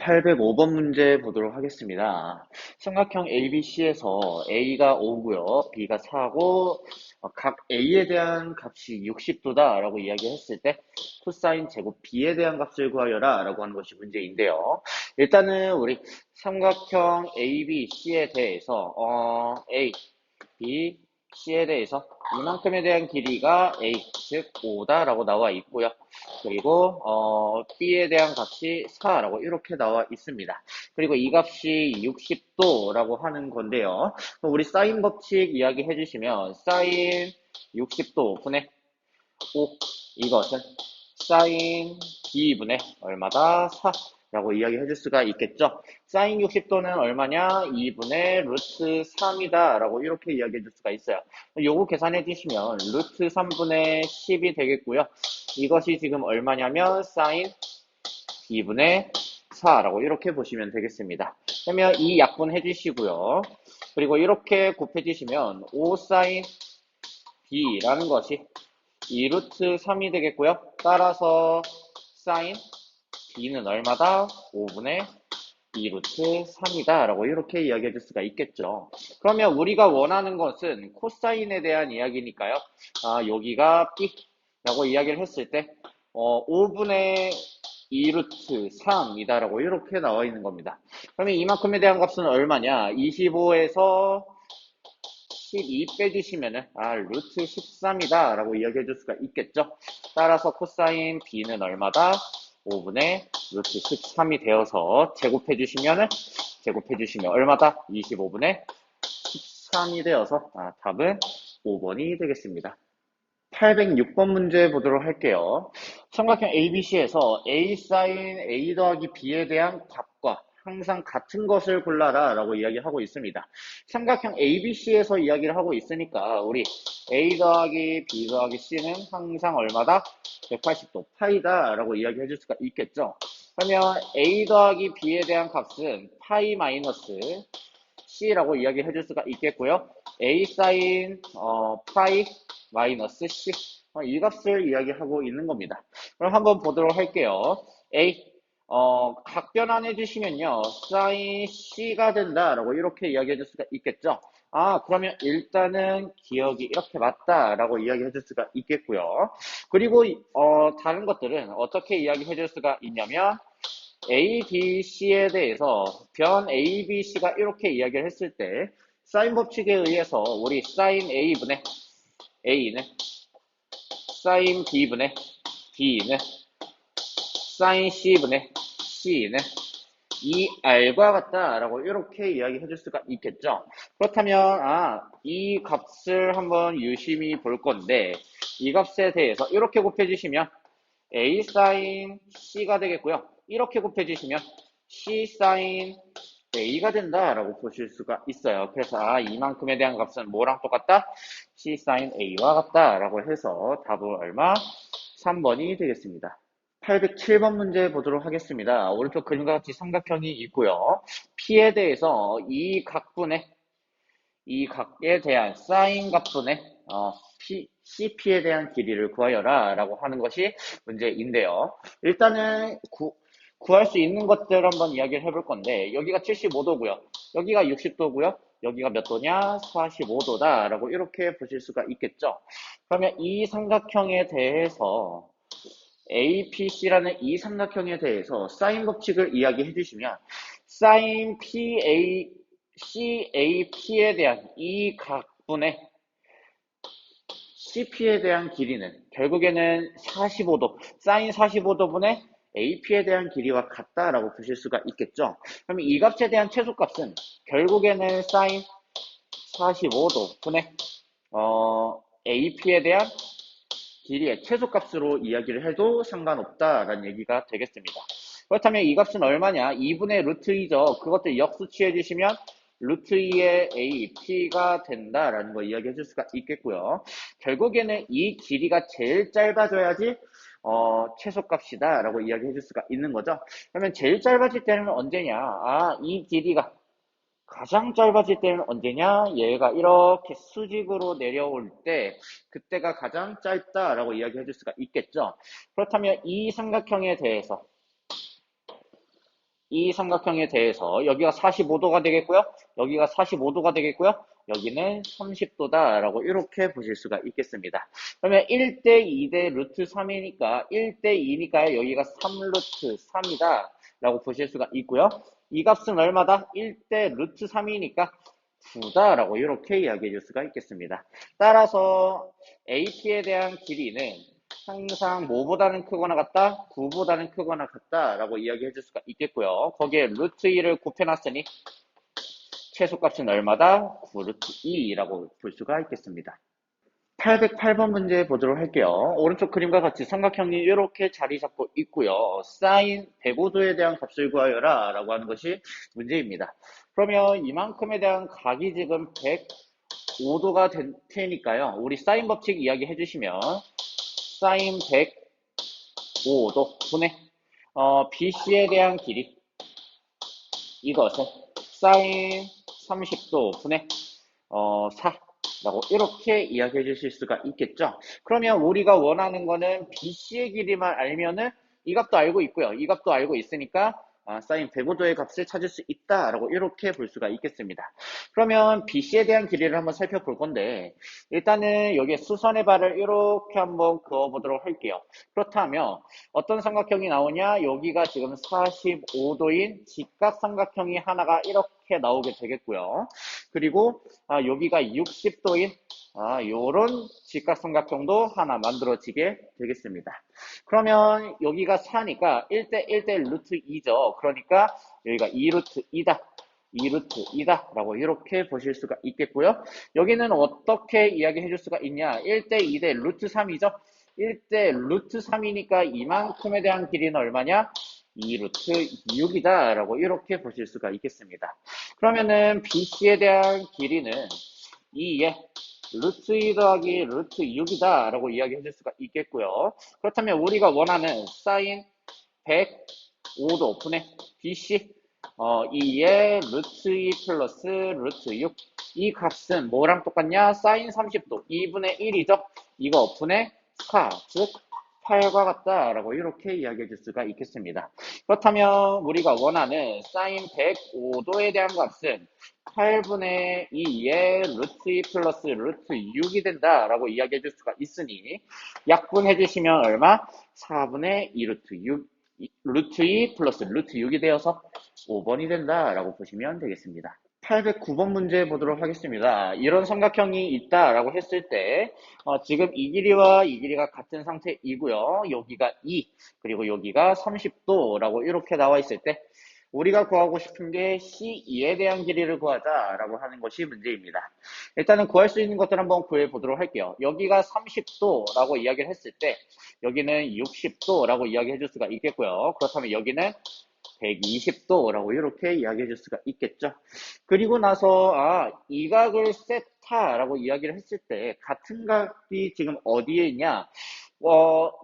805번 문제 보도록 하겠습니다. 삼각형 ABC에서 A가 5고요, B가 4고 각 A에 대한 값이 60도다 라고 이야기했을 때 코사인 제곱 B에 대한 값을 구하여라 라고 하는 것이 문제인데요. 일단은 우리 삼각형 ABC에 대해서 A, B, C에 대해서 이만큼에 대한 길이가 A, 즉 5다라고 나와 있고요. 그리고 B에 대한 값이 4라고 이렇게 나와 있습니다. 그리고 이 값이 60도라고 하는 건데요. 우리 사인 법칙 이야기해 주시면 사인 60도 분의 5, 이것은 사인 B분의 얼마다? 4라고 이야기해 줄 수가 있겠죠. 사인 60도는 얼마냐? 2분의 루트 3이다 라고 이렇게 이야기해 줄 수가 있어요. 요거 계산해 주시면 루트 3분의 10이 되겠고요. 이것이 지금 얼마냐면 사인 B분의 4라고 이렇게 보시면 되겠습니다. 그러면 이 약분해 주시고요. 그리고 이렇게 곱해 주시면 5 사인 B라는 것이 2루트 3이 되겠고요. 따라서 사인 B는 얼마다? 5분의 2루트 3이다 라고 이렇게 이야기해 줄 수가 있겠죠. 그러면 우리가 원하는 것은 코사인에 대한 이야기니까요. 여기가 B 라고 이야기를 했을 때 5분의 2루트 3이다 라고 이렇게 나와 있는 겁니다. 그러면 이만큼에 대한 값은 얼마냐? 25에서 12 빼주시면은 루트 13이다 라고 이야기해 줄 수가 있겠죠. 따라서 코사인 B는 얼마다? 5분의 루트 13이 되어서 제곱해 주시면 얼마다? 25분의 13이 되어서 답은 5번이 되겠습니다. 806번 문제 보도록 할게요. 삼각형 ABC에서 A 사인 A 더하기 B에 대한 값과 항상 같은 것을 골라라 라고 이야기하고 있습니다. 삼각형 ABC에서 이야기를 하고 있으니까 우리 A 더하기 B 더하기 C는 항상 얼마다? 180도 파이다 라고 이야기해 줄 수가 있겠죠. 그러면 A 더하기 B에 대한 값은 파이 마이너스 C라고 이야기해 줄 수가 있겠고요. A 사인 파이 마이너스 C 이 값을 이야기하고 있는 겁니다. 그럼 한번 보도록 할게요. A 각 변환해 주시면요. 사인 C가 된다라고 이렇게 이야기해 줄 수가 있겠죠. 그러면 일단은 기억이 이렇게 맞다라고 이야기해 줄 수가 있겠고요. 그리고 다른 것들은 어떻게 이야기해 줄 수가 있냐면 A, B, C에 대해서 변 A, B, C가 이렇게 이야기를 했을 때 사인 법칙에 의해서 우리 사인 A분의 A는 사인 B분의 B는 사인 C분의 C는 이 R과 같다라고 이렇게 이야기해 줄 수가 있겠죠. 그렇다면 이 값을 한번 유심히 볼 건데 이 값에 대해서 이렇게 곱해 주시면 A 사인 C가 되겠고요. 이렇게 곱해 주시면 C 사인 A가 된다라고 보실 수가 있어요. 그래서 이만큼에 대한 값은 뭐랑 똑같다? C 사인 A와 같다라고 해서 답은 얼마? 3번이 되겠습니다. 807번 문제 보도록 하겠습니다. 오른쪽 그림과 같이 삼각형이 있고요. P에 대해서 이 각에 대한 사인 값분의 CP에 대한 길이를 구하여라 라고 하는 것이 문제인데요. 일단은 구할 수 있는 것들 한번 이야기를 해볼 건데 여기가 75도고요. 여기가 60도고요. 여기가 몇 도냐? 45도다 라고 이렇게 보실 수가 있겠죠. 그러면 이 삼각형에 대해서 APC라는 이 삼각형에 대해서 사인 법칙을 이야기해 주시면 사인 CAP에 대한 이 각분의 CP에 대한 길이는 결국에는 45도, 사인 45도분의 AP에 대한 길이와 같다라고 보실 수가 있겠죠. 그러면 이 값에 대한 최소값은 결국에는 사인 45도분의 AP에 대한 길이의 최소값으로 이야기를 해도 상관없다라는 얘기가 되겠습니다. 그렇다면 이 값은 얼마냐? 2분의 루트 2죠. 그것들 역수 취해 주시면 루트 2의 a, p가 된다라는 거 이야기해 줄 수가 있겠고요. 결국에는 이 길이가 제일 짧아져야지 최소값이다 라고 이야기해 줄 수가 있는 거죠. 그러면 제일 짧아질 때는 언제냐? 이 길이가 가장 짧아질 때는 언제냐? 얘가 이렇게 수직으로 내려올 때 그때가 가장 짧다라고 이야기해 줄 수가 있겠죠. 그렇다면 이 삼각형에 대해서 이 삼각형에 대해서 여기가 45도가 되겠고요. 여기가 45도가 되겠고요. 여기는 30도다라고 이렇게 보실 수가 있겠습니다. 그러면 1대 2대 루트 3이니까 1대 2니까 여기가 3 루트 3이다 라고 보실 수가 있고요. 이 값은 얼마다? 1대 루트 3이니까 9다 라고 이렇게 이야기해 줄 수가 있겠습니다. 따라서 AP에 대한 길이는 항상 뭐보다는 크거나 같다? 9보다는 크거나 같다 라고 이야기해 줄 수가 있겠고요. 거기에 루트 2를 곱해놨으니 최소값은 얼마다? 9 루트 2라고 볼 수가 있겠습니다. 808번 문제 보도록 할게요. 오른쪽 그림과 같이 삼각형이 이렇게 자리 잡고 있고요. 사인 105도에 대한 값을 구하여라 라고 하는 것이 문제입니다. 그러면 이만큼에 대한 각이 지금 105도가 될 테니까요. 우리 사인 법칙 이야기 해주시면 사인 105도 분의 BC에 대한 길이 이것은 사인 30도 분의 4라고 이렇게 이야기해 주실 수가 있겠죠. 그러면 우리가 원하는 거는 BC의 길이만 알면은 이 값도 알고 있고요. 이 값도 알고 있으니까 사인 105도의 값을 찾을 수 있다라고 이렇게 볼 수가 있겠습니다. 그러면 BC에 대한 길이를 한번 살펴볼 건데 일단은 여기에 수선의 발을 이렇게 한번 그어보도록 할게요. 그렇다면 어떤 삼각형이 나오냐? 여기가 지금 45도인 직각삼각형이 하나가 이렇게 나오게 되겠고요. 그리고 여기가 60도인 요런 직각삼각형도 하나 만들어지게 되겠습니다. 그러면 여기가 4니까 1대 1대 루트 2죠. 그러니까 여기가 2루트 2다. 2루트 2다 라고 이렇게 보실 수가 있겠고요. 여기는 어떻게 이야기해 줄 수가 있냐? 1대 2대 루트 3이죠. 1대 루트 3이니까 이만큼에 대한 길이는 얼마냐? 2루트 6이다 라고 이렇게 보실 수가 있겠습니다. 그러면은 BC에 대한 길이는 2에 루트 2 더하기 루트 6이다 라고 이야기해 줄 수가 있겠고요. 그렇다면 우리가 원하는 사인 105도 분의 BC 2의 루트 2 플러스 루트 6. 이 값은 뭐랑 똑같냐? 사인 30도 2분의 1이죠. 이거 분의 4, 즉 8과 같다라고 이렇게 이야기해 줄 수가 있겠습니다. 그렇다면 우리가 원하는 사인 105도에 대한 값은 8분의 2의 루트 2 플러스 루트 6이 된다라고 이야기해 줄 수가 있으니 약분해 주시면 얼마? 4분의 2 루트 6 루트 2 플러스 루트 6이 되어서 5번이 된다라고 보시면 되겠습니다. 809번 문제 보도록 하겠습니다. 이런 삼각형이 있다라고 했을 때 지금 이 길이와 이 길이가 같은 상태이고요. 여기가 2 그리고 여기가 30도라고 이렇게 나와 있을 때 우리가 구하고 싶은 게 C2에 대한 길이를 구하자라고 하는 것이 문제입니다. 일단은 구할 수 있는 것들 한번 구해 보도록 할게요. 여기가 30도라고 이야기를 했을 때 여기는 60도라고 이야기해 줄 수가 있겠고요. 그렇다면 여기는 120도라고 이렇게 이야기해 줄 수가 있겠죠. 그리고 나서 이 각을 세타라고 이야기를 했을 때 같은 각이 지금 어디에 있냐?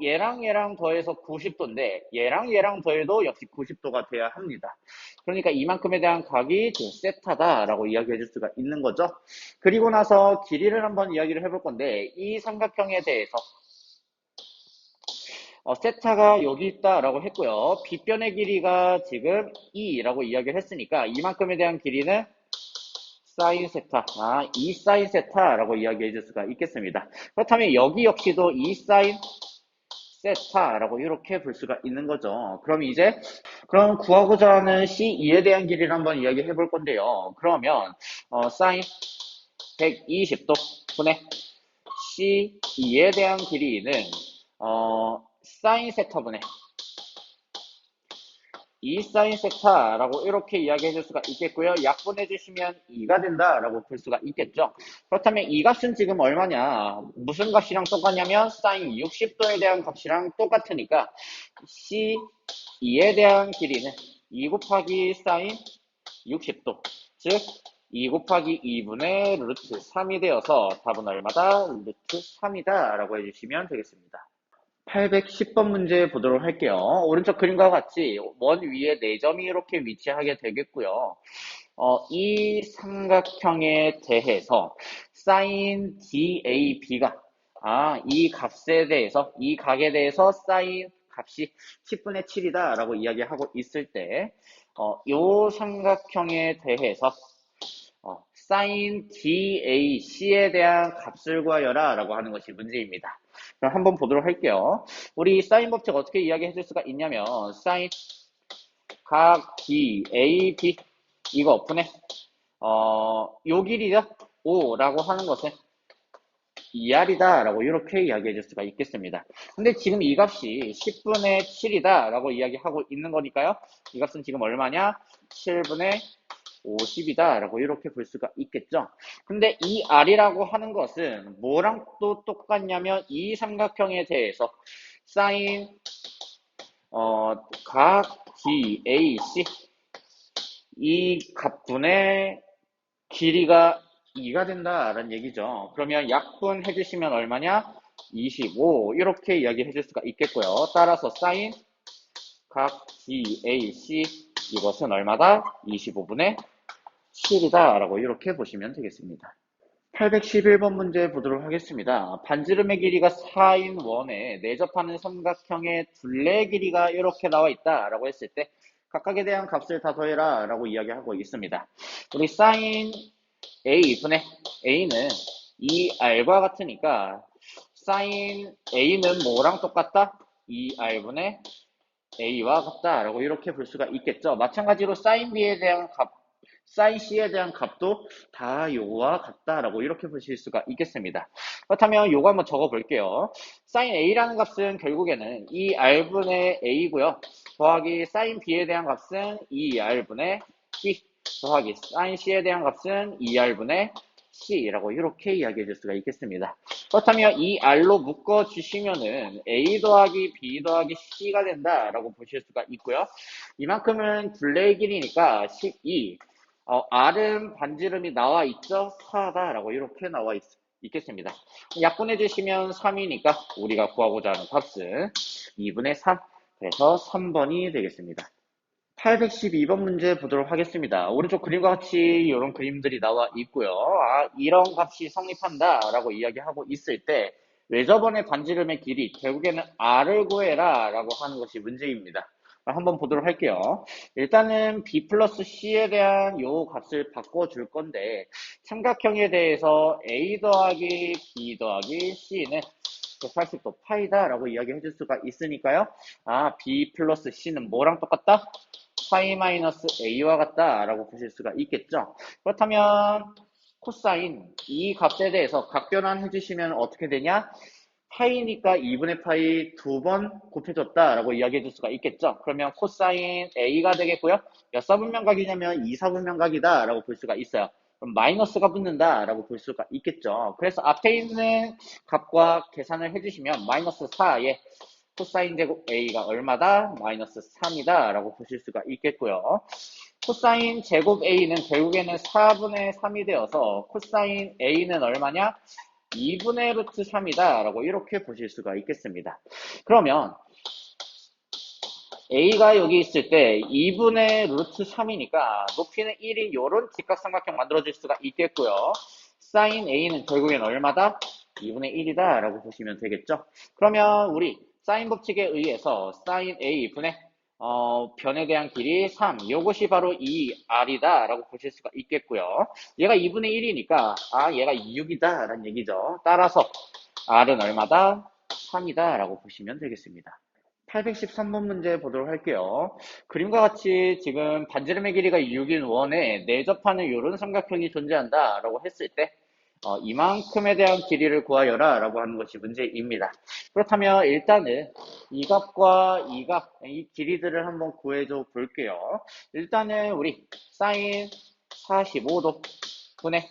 얘랑 더해서 90도인데 얘랑 더해도 역시 90도가 돼야 합니다. 그러니까 이만큼에 대한 각이 지금 세타다라고 이야기해 줄 수가 있는 거죠. 그리고 나서 길이를 한번 이야기를 해볼 건데 이 삼각형에 대해서 세타가 여기 있다라고 했고요. 빗변의 길이가 지금 2라고 이야기를 했으니까 이만큼에 대한 길이는 사인 세타, 2 사인 세타라고 이야기해 줄 수가 있겠습니다. 그렇다면 여기 역시도 2 사인 세타라고 이렇게 볼 수가 있는 거죠. 그럼 구하고자 하는 C2에 대한 길이를 한번 이야기해 볼 건데요. 그러면 사인 120도 분의 C2에 대한 길이는 사인 세타분의 2 사인 세타라고 이렇게 이야기해 줄 수가 있겠고요. 약분해 주시면 2가 된다라고 볼 수가 있겠죠. 그렇다면 이 값은 지금 얼마냐? 무슨 값이랑 똑같냐면 사인 60도에 대한 값이랑 똑같으니까 C2에 대한 길이는 2 곱하기 사인 60도 즉 2 곱하기 2분의 루트 3이 되어서 답은 얼마다? 루트 3이다 라고 해주시면 되겠습니다. 810번 문제 보도록 할게요. 오른쪽 그림과 같이 원 위에 4점이 이렇게 위치하게 되겠고요. 이 삼각형에 대해서 사인 DAB가 이 값에 대해서 이 각에 대해서 사인 값이 10분의 7이다 라고 이야기하고 있을 때 요 삼각형에 대해서 sin DAC에 대한 값을 구하여라 라고 하는 것이 문제입니다. 그럼 한번 보도록 할게요. 우리 사인 법칙 어떻게 이야기해 줄 수가 있냐면 sin 각 DAB 이거 분의 요 길이죠. 5라고 하는 것은 2R이다 라고 이렇게 이야기해 줄 수가 있겠습니다. 근데 지금 이 값이 10분의 7이다 라고 이야기하고 있는 거니까요. 이 값은 지금 얼마냐? 7분의 50이다 라고 이렇게 볼 수가 있겠죠. 근데 이 R이라고 하는 것은 뭐랑 또 똑같냐면 이 삼각형에 대해서 sin 각 DAC 이 값분의 길이가 2가 된다라는 얘기죠. 그러면 약분 해주시면 얼마냐? 25 이렇게 이야기해 줄 수가 있겠고요. 따라서 sin 각 DAC 이것은 얼마다? 25분의 7이다 라고 이렇게 보시면 되겠습니다. 811번 문제 보도록 하겠습니다. 반지름의 길이가 4인 원에 내접하는 삼각형의 둘레 길이가 이렇게 나와 있다 라고 했을 때 각각에 대한 값을 다 더해라 라고 이야기하고 있습니다. 우리 sin A분의 A는 이 R과 같으니까 sin A는 뭐랑 똑같다? 이 R분의 A와 같다라고 이렇게 볼 수가 있겠죠. 마찬가지로 sin B에 대한 값, sin C에 대한 값도 다 요거와 같다라고 이렇게 보실 수가 있겠습니다. 그렇다면 요거 한번 적어 볼게요. sin A라는 값은 결국에는 2R분의 A고요. 더하기 sin B에 대한 값은 2R분의 B 더하기 sin C에 대한 값은 2R분의 C라고 이렇게 이야기해 줄 수가 있겠습니다. 그렇다면 이 R로 묶어주시면은 A 더하기 B 더하기 C가 된다라고 보실 수가 있고요. 이만큼은 둘레의 길이니까 12. R은 반지름이 나와 있죠? 4다라고 이렇게 나와 있겠습니다. 약분해 주시면 3이니까 우리가 구하고자 하는 값은 2분의 3. 그래서 3번이 되겠습니다. 812번 문제 보도록 하겠습니다. 오른쪽 그림과 같이 이런 그림들이 나와 있고요. 이런 값이 성립한다 라고 이야기하고 있을 때 외접원의 반지름의 길이 결국에는 R을 구해라 라고 하는 것이 문제입니다. 한번 보도록 할게요. 일단은 B 플러스 C에 대한 요 값을 바꿔줄 건데 삼각형에 대해서 A 더하기 B 더하기 C는 180도 파이다 라고 이야기해 줄 수가 있으니까요. B 플러스 C는 뭐랑 똑같다? 파이 마이너스 A와 같다라고 보실 수가 있겠죠. 그렇다면 코사인 이 값에 대해서 각변환 해주시면 어떻게 되냐? 파이니까 2분의 파이 두 번 곱해줬다라고 이야기해 줄 수가 있겠죠. 그러면 코사인 A가 되겠고요. 몇 사분면각이냐면 2사분면각이다라고 볼 수가 있어요. 그럼 마이너스가 붙는다라고 볼 수가 있겠죠. 그래서 앞에 있는 값과 계산을 해주시면 마이너스 4에 코사인 제곱 A가 얼마다? 마이너스 3이다 라고 보실 수가 있겠고요. 코사인 제곱 A는 결국에는 4분의 3이 되어서 코사인 A는 얼마냐? 2분의 루트 3이다 라고 이렇게 보실 수가 있겠습니다. 그러면 A가 여기 있을 때 2분의 루트 3이니까 높이는 1인 요런 직각삼각형 만들어질 수가 있겠고요. 사인 A는 결국엔 얼마다? 2분의 1이다 라고 보시면 되겠죠. 그러면 우리 사인 법칙에 의해서 사인 A분의 변에 대한 길이 3 이것이 바로 이 R이다 라고 보실 수가 있겠고요. 얘가 2분의 1이니까 얘가 6이다 라는 얘기죠. 따라서 R은 얼마다? 3이다 라고 보시면 되겠습니다. 813번 문제 보도록 할게요. 그림과 같이 지금 반지름의 길이가 6인 원에 내접하는 이런 삼각형이 존재한다 라고 했을 때 이만큼에 대한 길이를 구하여라 라고 하는 것이 문제입니다. 그렇다면 일단은 이 값과 이 값, 이 길이들을 한번 구해줘 볼게요. 일단은 우리 사인 45도 분의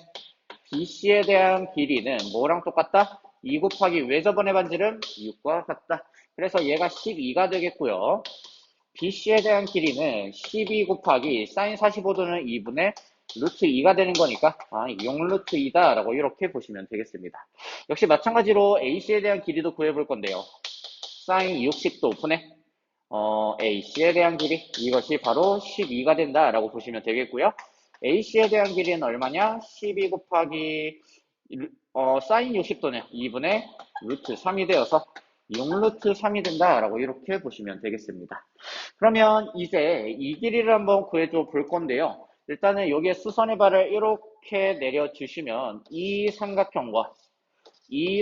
BC에 대한 길이는 뭐랑 똑같다? 2 곱하기 외접원의 반지름 6과 같다. 그래서 얘가 12가 되겠고요. BC에 대한 길이는 12 곱하기 사인 45도는 2분의 루트 2가 되는 거니까 6루트 2다 라고 이렇게 보시면 되겠습니다. 역시 마찬가지로 AC에 대한 길이도 구해볼 건데요. 사인 60도 분의 AC에 대한 길이 이것이 바로 12가 된다 라고 보시면 되겠고요. AC에 대한 길이는 얼마냐? 12 곱하기 사인 60도는 2분의 루트 3이 되어서 6루트 3이 된다라고 이렇게 보시면 되겠습니다. 그러면 이제 이 길이를 한번 구해줘 볼 건데요. 일단은 여기에 수선의 발을 이렇게 내려주시면 이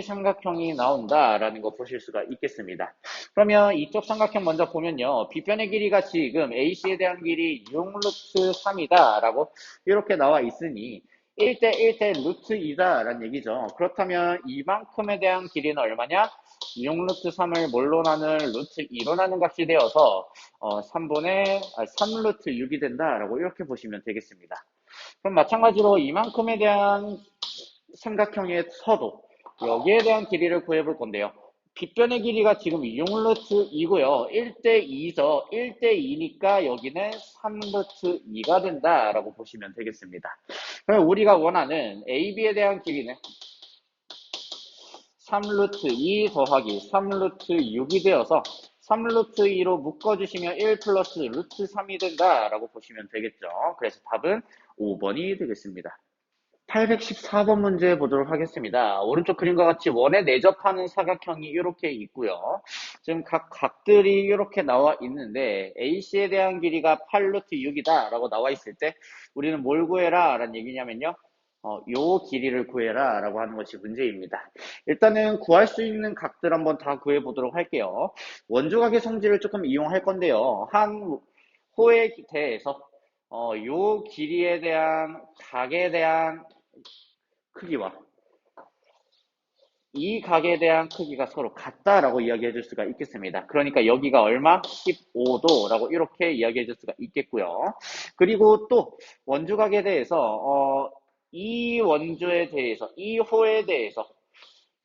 삼각형이 나온다라는 거 보실 수가 있겠습니다. 그러면 이쪽 삼각형 먼저 보면요. 빗변의 길이가 지금 AC에 대한 길이 6루트 3이다라고 이렇게 나와 있으니 1대 1대 루트 2다 라는 얘기죠. 그렇다면 이만큼에 대한 길이는 얼마냐? 6루트 3을 뭘로 나눈 루트 2로 나눈 값이 되어서 3루트 6이 된다라고 이렇게 보시면 되겠습니다. 그럼 마찬가지로 이만큼에 대한 삼각형에서도 여기에 대한 길이를 구해볼 건데요. 빗변의 길이가 지금 6루트 2고요. 1대 2죠. 1대 2니까 여기는 3루트 2가 된다라고 보시면 되겠습니다. 그럼 우리가 원하는 AB에 대한 길이는 3루트 2 더하기 3루트 6이 되어서 3루트 2로 묶어주시면 1 플러스 루트 3이 된다라고 보시면 되겠죠. 그래서 답은 5번이 되겠습니다. 814번 문제 보도록 하겠습니다. 오른쪽 그림과 같이 원에 내접하는 사각형이 이렇게 있고요. 지금 각 각들이 이렇게 나와 있는데 AC에 대한 길이가 8루트 6이다 라고 나와 있을 때 우리는 뭘 구해라 라는 얘기냐면요. 요 길이를 구해라 라고 하는 것이 문제입니다. 일단은 구할 수 있는 각들 한번 다 구해 보도록 할게요. 원주각의 성질을 조금 이용할 건데요. 한 호에 대해서 요 길이에 대한 각에 대한 크기와 이 각에 대한 크기가 서로 같다라고 이야기해 줄 수가 있겠습니다. 그러니까 여기가 얼마? 15도라고 이렇게 이야기해 줄 수가 있겠고요. 그리고 또 원주각에 대해서 이 원주에 대해서 이 호에 대해서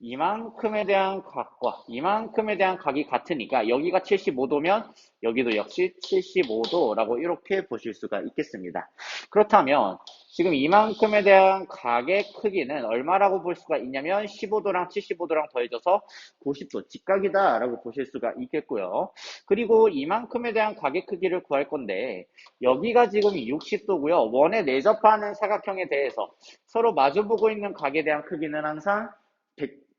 이만큼에 대한 각과 이만큼에 대한 각이 같으니까 여기가 75도면 여기도 역시 75도라고 이렇게 보실 수가 있겠습니다. 그렇다면 지금 이만큼에 대한 각의 크기는 얼마라고 볼 수가 있냐면 15도랑 75도랑 더해져서 90도 직각이다 라고 보실 수가 있겠고요. 그리고 이만큼에 대한 각의 크기를 구할 건데 여기가 지금 60도고요. 원에 내접하는 사각형에 대해서 서로 마주보고 있는 각에 대한 크기는 항상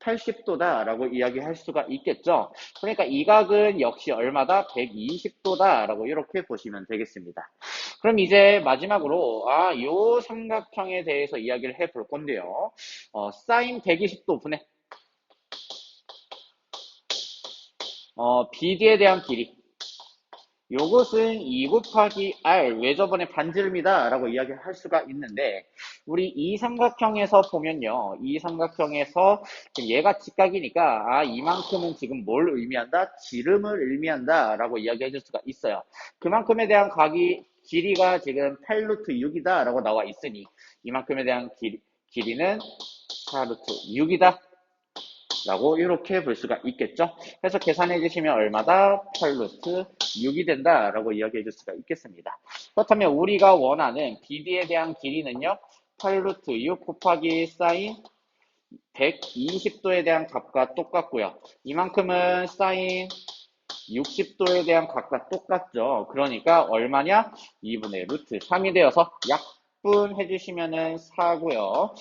180도다 라고 이야기할 수가 있겠죠. 그러니까 이 각은 역시 얼마다? 120도다 라고 이렇게 보시면 되겠습니다. 그럼 이제 마지막으로 요 삼각형에 대해서 이야기를 해볼 건데요. 사인 120도 분의 BD에 대한 길이 요것은 2 곱하기 R 외접원의 반지름이다 라고 이야기할 수가 있는데 우리 이 삼각형에서 보면요. 이 삼각형에서 얘가 직각이니까 이만큼은 지금 뭘 의미한다? 지름을 의미한다 라고 이야기해 줄 수가 있어요. 그만큼에 대한 각이 길이가 지금 8루트 6이다 라고 나와 있으니 이만큼에 대한 길이는 4루트 6이다 라고 이렇게 볼 수가 있겠죠. 그래서 계산해 주시면 얼마다? 8루트 6이 된다 라고 이야기해 줄 수가 있겠습니다. 그렇다면 우리가 원하는 BD에 대한 길이는요. 8루트 6 곱하기 사인 120도에 대한 값과 똑같고요. 이만큼은 사인 60도에 대한 각과 똑같죠. 그러니까 얼마냐? 2분의 루트 3이 되어서 약분 해주시면은 4고요.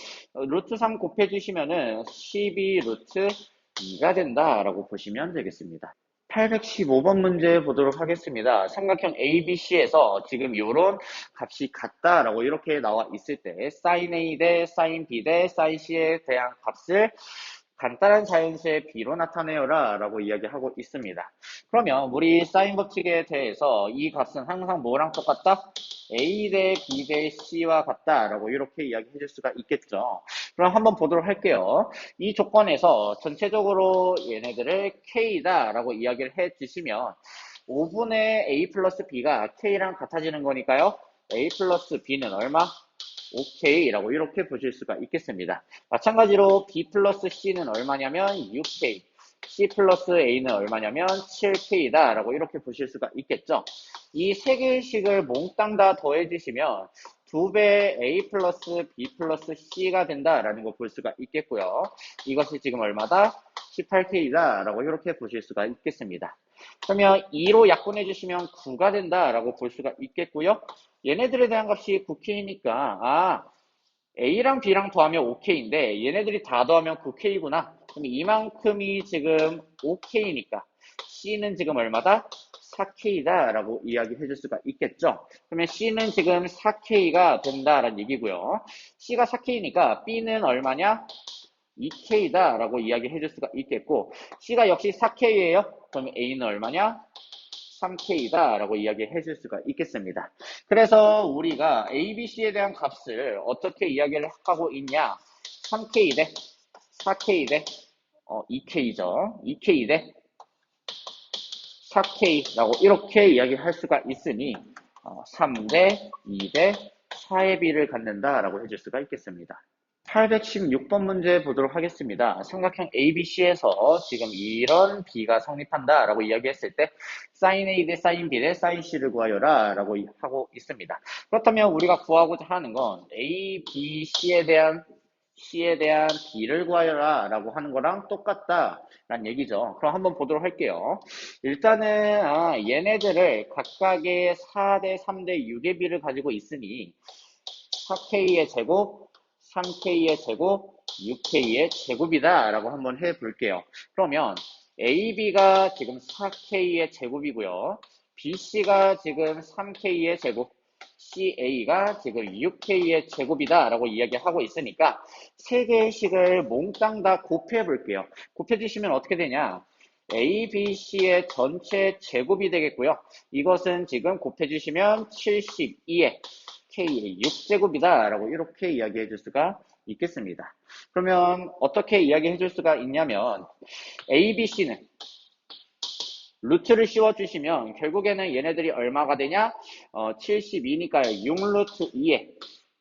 루트 3 곱해주시면은 12 루트 2가 된다라고 보시면 되겠습니다. 815번 문제 보도록 하겠습니다. 삼각형 ABC에서 지금 이런 값이 같다라고 이렇게 나와 있을 때 sin A 대 sin B 대 sin C에 대한 값을 간단한 자연수의 B로 나타내어라 라고 이야기하고 있습니다. 그러면 우리 사인 법칙에 대해서 이 값은 항상 뭐랑 똑같다? A 대 B 대 C와 같다 라고 이렇게 이야기해 줄 수가 있겠죠. 그럼 한번 보도록 할게요. 이 조건에서 전체적으로 얘네들을 K다 라고 이야기를 해 주시면 5분의 A 플러스 B가 K랑 같아지는 거니까요. A 플러스 B는 얼마? OK라고 이렇게 보실 수가 있겠습니다. 마찬가지로 B 플러스 C는 얼마냐면 6K, C 플러스 A는 얼마냐면 7K다 라고 이렇게 보실 수가 있겠죠. 이 세 개씩을 몽땅 다 더해주시면 2배 A 플러스 B 플러스 C가 된다라는 거 볼 수가 있겠고요. 이것이 지금 얼마다? 18K다 라고 이렇게 보실 수가 있겠습니다. 그러면 2로 약분해 주시면 9가 된다라고 볼 수가 있겠고요. 얘네들에 대한 값이 9K니까 A랑 B랑 더하면 5K인데 얘네들이 다 더하면 9K구나. 그럼 이만큼이 지금 5K니까 C는 지금 얼마다? 4K다 라고 이야기해 줄 수가 있겠죠. 그러면 C는 지금 4K가 된다라는 얘기고요. C가 4K니까 B는 얼마냐? 2K다 라고 이야기해 줄 수가 있겠고, C가 역시 4K예요. 그러면 A는 얼마냐? 3K다 라고 이야기해 줄 수가 있겠습니다. 그래서 우리가 A, B, C에 대한 값을 어떻게 이야기를 하고 있냐? 3K 대 4K 대 2K죠. 2K 대 4K라고 이렇게 이야기할 수가 있으니 3대 2대 4의 비를 갖는다라고 해줄 수가 있겠습니다. 816번 문제 보도록 하겠습니다. 삼각형 ABC에서 지금 이런 B가 성립한다라고 이야기했을 때 sin A 대 sin B 대 sin C를 구하여라 라고 하고 있습니다. 그렇다면 우리가 구하고자 하는 건 A, B, C에 대한 B를 구하여라 라고 하는 거랑 똑같다 라는 얘기죠. 그럼 한번 보도록 할게요. 일단은 얘네들을 각각의 4대 3대 6의 B를 가지고 있으니 4K의 제곱, 3K의 제곱, 6K의 제곱이다 라고 한번 해볼게요. 그러면 AB가 지금 4K의 제곱이고요. BC가 지금 3K의 제곱, CA가 지금 6K의 제곱이다 라고 이야기하고 있으니까 세 개의 식을 몽땅 다 곱해 볼게요. 곱해 주시면 어떻게 되냐? A, B, C의 전체 제곱이 되겠고요. 이것은 지금 곱해 주시면 72에 K의 6제곱이다 라고 이렇게 이야기해 줄 수가 있겠습니다. 그러면 어떻게 이야기해 줄 수가 있냐면 A, B, C는 루트를 씌워주시면 결국에는 얘네들이 얼마가 되냐? 72니까요. 6루트 2에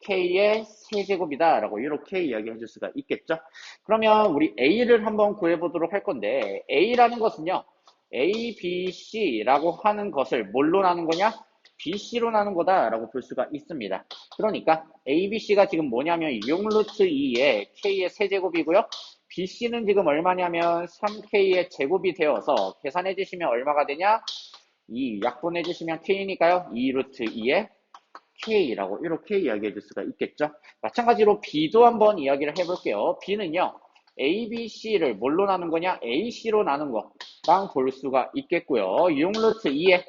K의 세제곱이다 라고 이렇게 이야기해 줄 수가 있겠죠. 그러면 우리 A를 한번 구해보도록 할 건데 A라는 것은요. A, B, C라고 하는 것을 뭘로 나눈 거냐? BC로 나눈 거다 라고 볼 수가 있습니다. 그러니까 A, B, C가 지금 뭐냐면 6루트 2에 K의 세제곱이고요. BC는 지금 얼마냐면 3K의 제곱이 되어서 계산해 주시면 얼마가 되냐? 2 약분해 주시면 K니까요. 2루트 2에 K라고 이렇게 이야기해 줄 수가 있겠죠. 마찬가지로 B도 한번 이야기를 해볼게요. B는요. A, B, C를 뭘로 나눈 거냐? AC로 나눈 거랑 볼 수가 있겠고요. 6루트 2에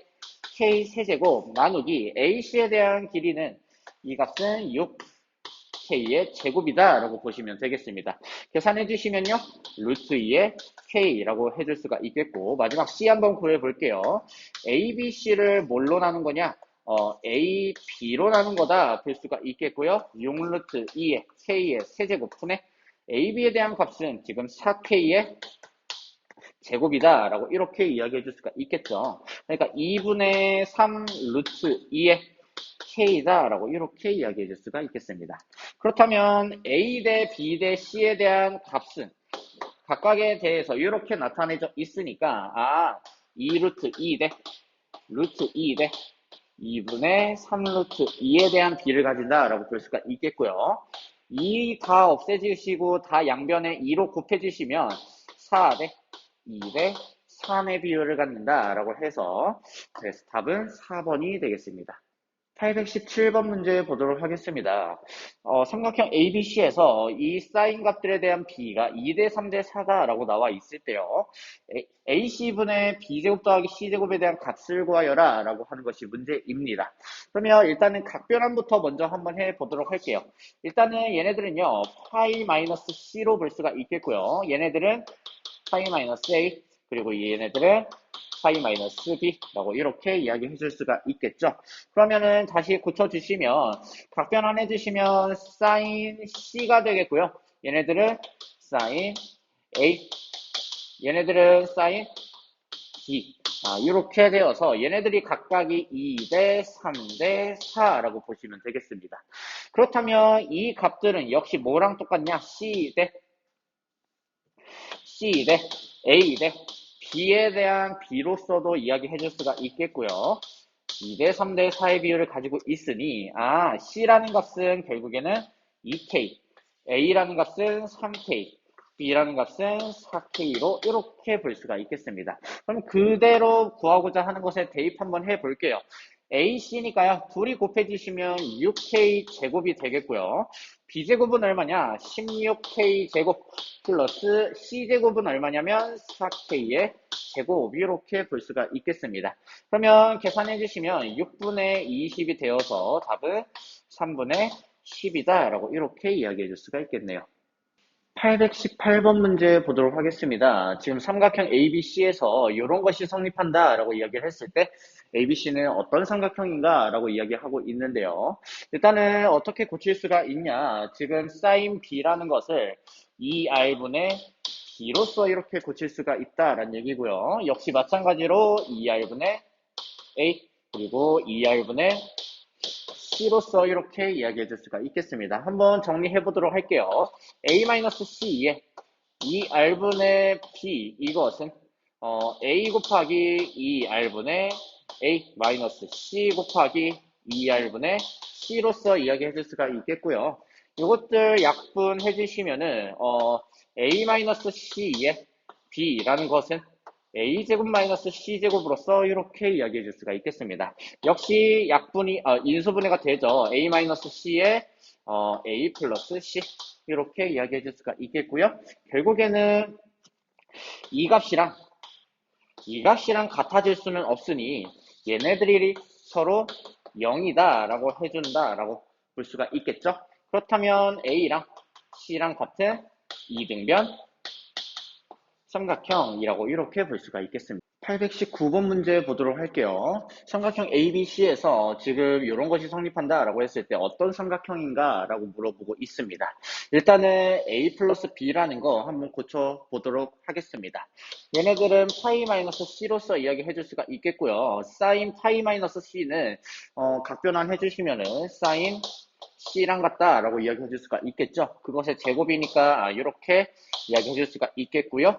K 세제곱 나누기 AC에 대한 길이는 이 값은 6K의 제곱이다 라고 보시면 되겠습니다. 계산해 주시면요. 루트 2의 K라고 해줄 수가 있겠고 마지막 C 한번 구해 볼게요. A, B, C를 뭘로 나눈 거냐? A, B로 나눈 거다 볼 수가 있겠고요. 6루트 2의 K의 세제곱 분의 A, B에 대한 값은 지금 4K의 제곱이다 라고 이렇게 이야기해 줄 수가 있겠죠. 그러니까 2분의 3 루트 2의 K다 라고 이렇게 이야기해 줄 수가 있겠습니다. 그렇다면 A 대 B 대 C에 대한 값은 각각에 대해서 이렇게 나타내져 있으니까 2 루트 2 대 루트 2 대 2분의 3 루트 2에 대한 B를 가진다 라고 볼 수가 있겠고요. 2 다 없애주시고 다 양변에 2로 곱해주시면 4 대 2 대 3의 비율을 갖는다 라고 해서 그래서 답은 4번이 되겠습니다. 817번 문제 보도록 하겠습니다. 삼각형 ABC에서 이 사인 값들에 대한 B가 2대 3대 4다 라고 나와 있을 때요. AC분의 B제곱 더하기 C제곱에 대한 값을 구하여라 라고 하는 것이 문제입니다. 그러면 일단은 각변환부터 먼저 한번 해보도록 할게요. 일단은 얘네들은요. 파이-C로 볼 수가 있겠고요. 얘네들은 파이-A 그리고 얘네들은 파이-B라고 이렇게 이야기해 줄 수가 있겠죠. 그러면은 다시 고쳐주시면 각변환 해주시면 사인 C가 되겠고요. 얘네들은 사인 A, 얘네들은 사인 B. 이렇게 되어서 얘네들이 각각이 2대 3대 4라고 보시면 되겠습니다. 그렇다면 이 값들은 역시 뭐랑 똑같냐? C 대 A 대 B에 대한 B로서도 이야기해 줄 수가 있겠고요. 2대 3대 4의 비율을 가지고 있으니 C라는 값은 결국에는 2K, A라는 값은 3K, B라는 값은 4K로 이렇게 볼 수가 있겠습니다. 그럼 그대로 구하고자 하는 것에 대입 한번 해볼게요. AC니까요. 둘이 곱해주시면 6K 제곱이 되겠고요. B제곱은 얼마냐? 16K 제곱 플러스 C제곱은 얼마냐면 4K의 제곱 이렇게 볼 수가 있겠습니다. 그러면 계산해 주시면 6분의 20이 되어서 답은 3분의 10이다 라고 이렇게 이야기해 줄 수가 있겠네요. 818번 문제 보도록 하겠습니다. 지금 삼각형 ABC에서 이런 것이 성립한다 라고 이야기를 했을 때 ABC는 어떤 삼각형인가 라고 이야기하고 있는데요. 일단은 어떻게 고칠 수가 있냐. 지금 sin B라는 것을 2R분의 B로서 이렇게 고칠 수가 있다라는 얘기고요. 역시 마찬가지로 2R분의 A 그리고 2R분의 C로서 이렇게 이야기해 줄 수가 있겠습니다. 한번 정리해 보도록 할게요. A-C에 2R분의 B 이것은 A 곱하기 2R분의 A-C 곱하기 2R분의 C로서 이야기해 줄 수가 있겠고요. 이것들 약분해 주시면은 A-C에 B라는 것은 A제곱 마이너스 C제곱으로서 이렇게 이야기해 줄 수가 있겠습니다. 역시 약분이, 인수분해가 되죠. A-C에 A 플러스 C 이렇게 이야기해 줄 수가 있겠고요. 결국에는 이 값이랑 같아질 수는 없으니 얘네들이 서로 0이다 라고 해준다 라고 볼 수가 있겠죠. 그렇다면 A랑 C랑 같은 이등변 삼각형이라고 이렇게 볼 수가 있겠습니다. 819번 문제 보도록 할게요. 삼각형 ABC에서 지금 이런 것이 성립한다 라고 했을 때 어떤 삼각형인가 라고 물어보고 있습니다. 일단은 A 플러스 B라는 거 한번 고쳐보도록 하겠습니다. 얘네들은 파이 마이너스 C로서 이야기해 줄 수가 있겠고요. 사인 파이 마이너스 C는 각변환 해주시면은 사인 C랑 같다 라고 이야기해 줄 수가 있겠죠. 그것의 제곱이니까 이렇게 이야기해 줄 수가 있겠고요.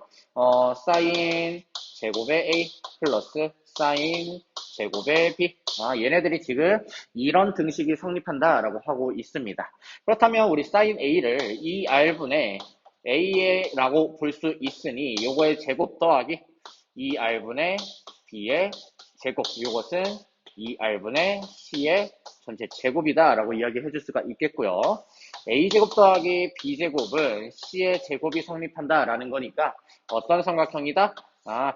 사인 제곱의 A 플러스 사인 제곱의 B. 얘네들이 지금 이런 등식이 성립한다 라고 하고 있습니다. 그렇다면 우리 사인 A를 2R분의 A라고 볼 수 있으니 요거의 제곱 더하기 2R분의 B의 제곱 이것은 2R분의 C의 전체 제곱이다 라고 이야기해 줄 수가 있겠고요. A제곱 더하기 B제곱은 C의 제곱이 성립한다 라는 거니까 어떤 삼각형이다?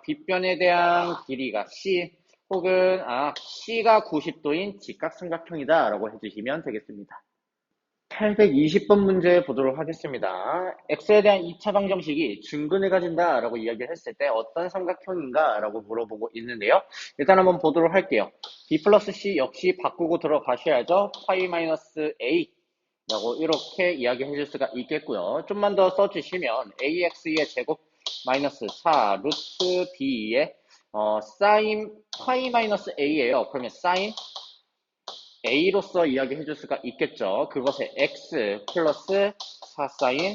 빗변에 대한 길이가 C 혹은 C가 90도인 직각삼각형이다 라고 해주시면 되겠습니다. 820번 문제 보도록 하겠습니다. x에 대한 2차 방정식이 중근을 가진다 라고 이야기를 했을 때 어떤 삼각형인가 라고 물어보고 있는데요. 일단 한번 보도록 할게요. b 플러스 c 역시 바꾸고 들어가셔야죠. 파이 마이너스 a 라고 이렇게 이야기해 줄 수가 있겠고요. 좀만 더 써주시면 ax의 제곱 마이너스 4 루트 b의 사인 파이 마이너스 a예요. 그러면 사인 A로서 이야기해 줄 수가 있겠죠. 그것의 X 플러스 4사인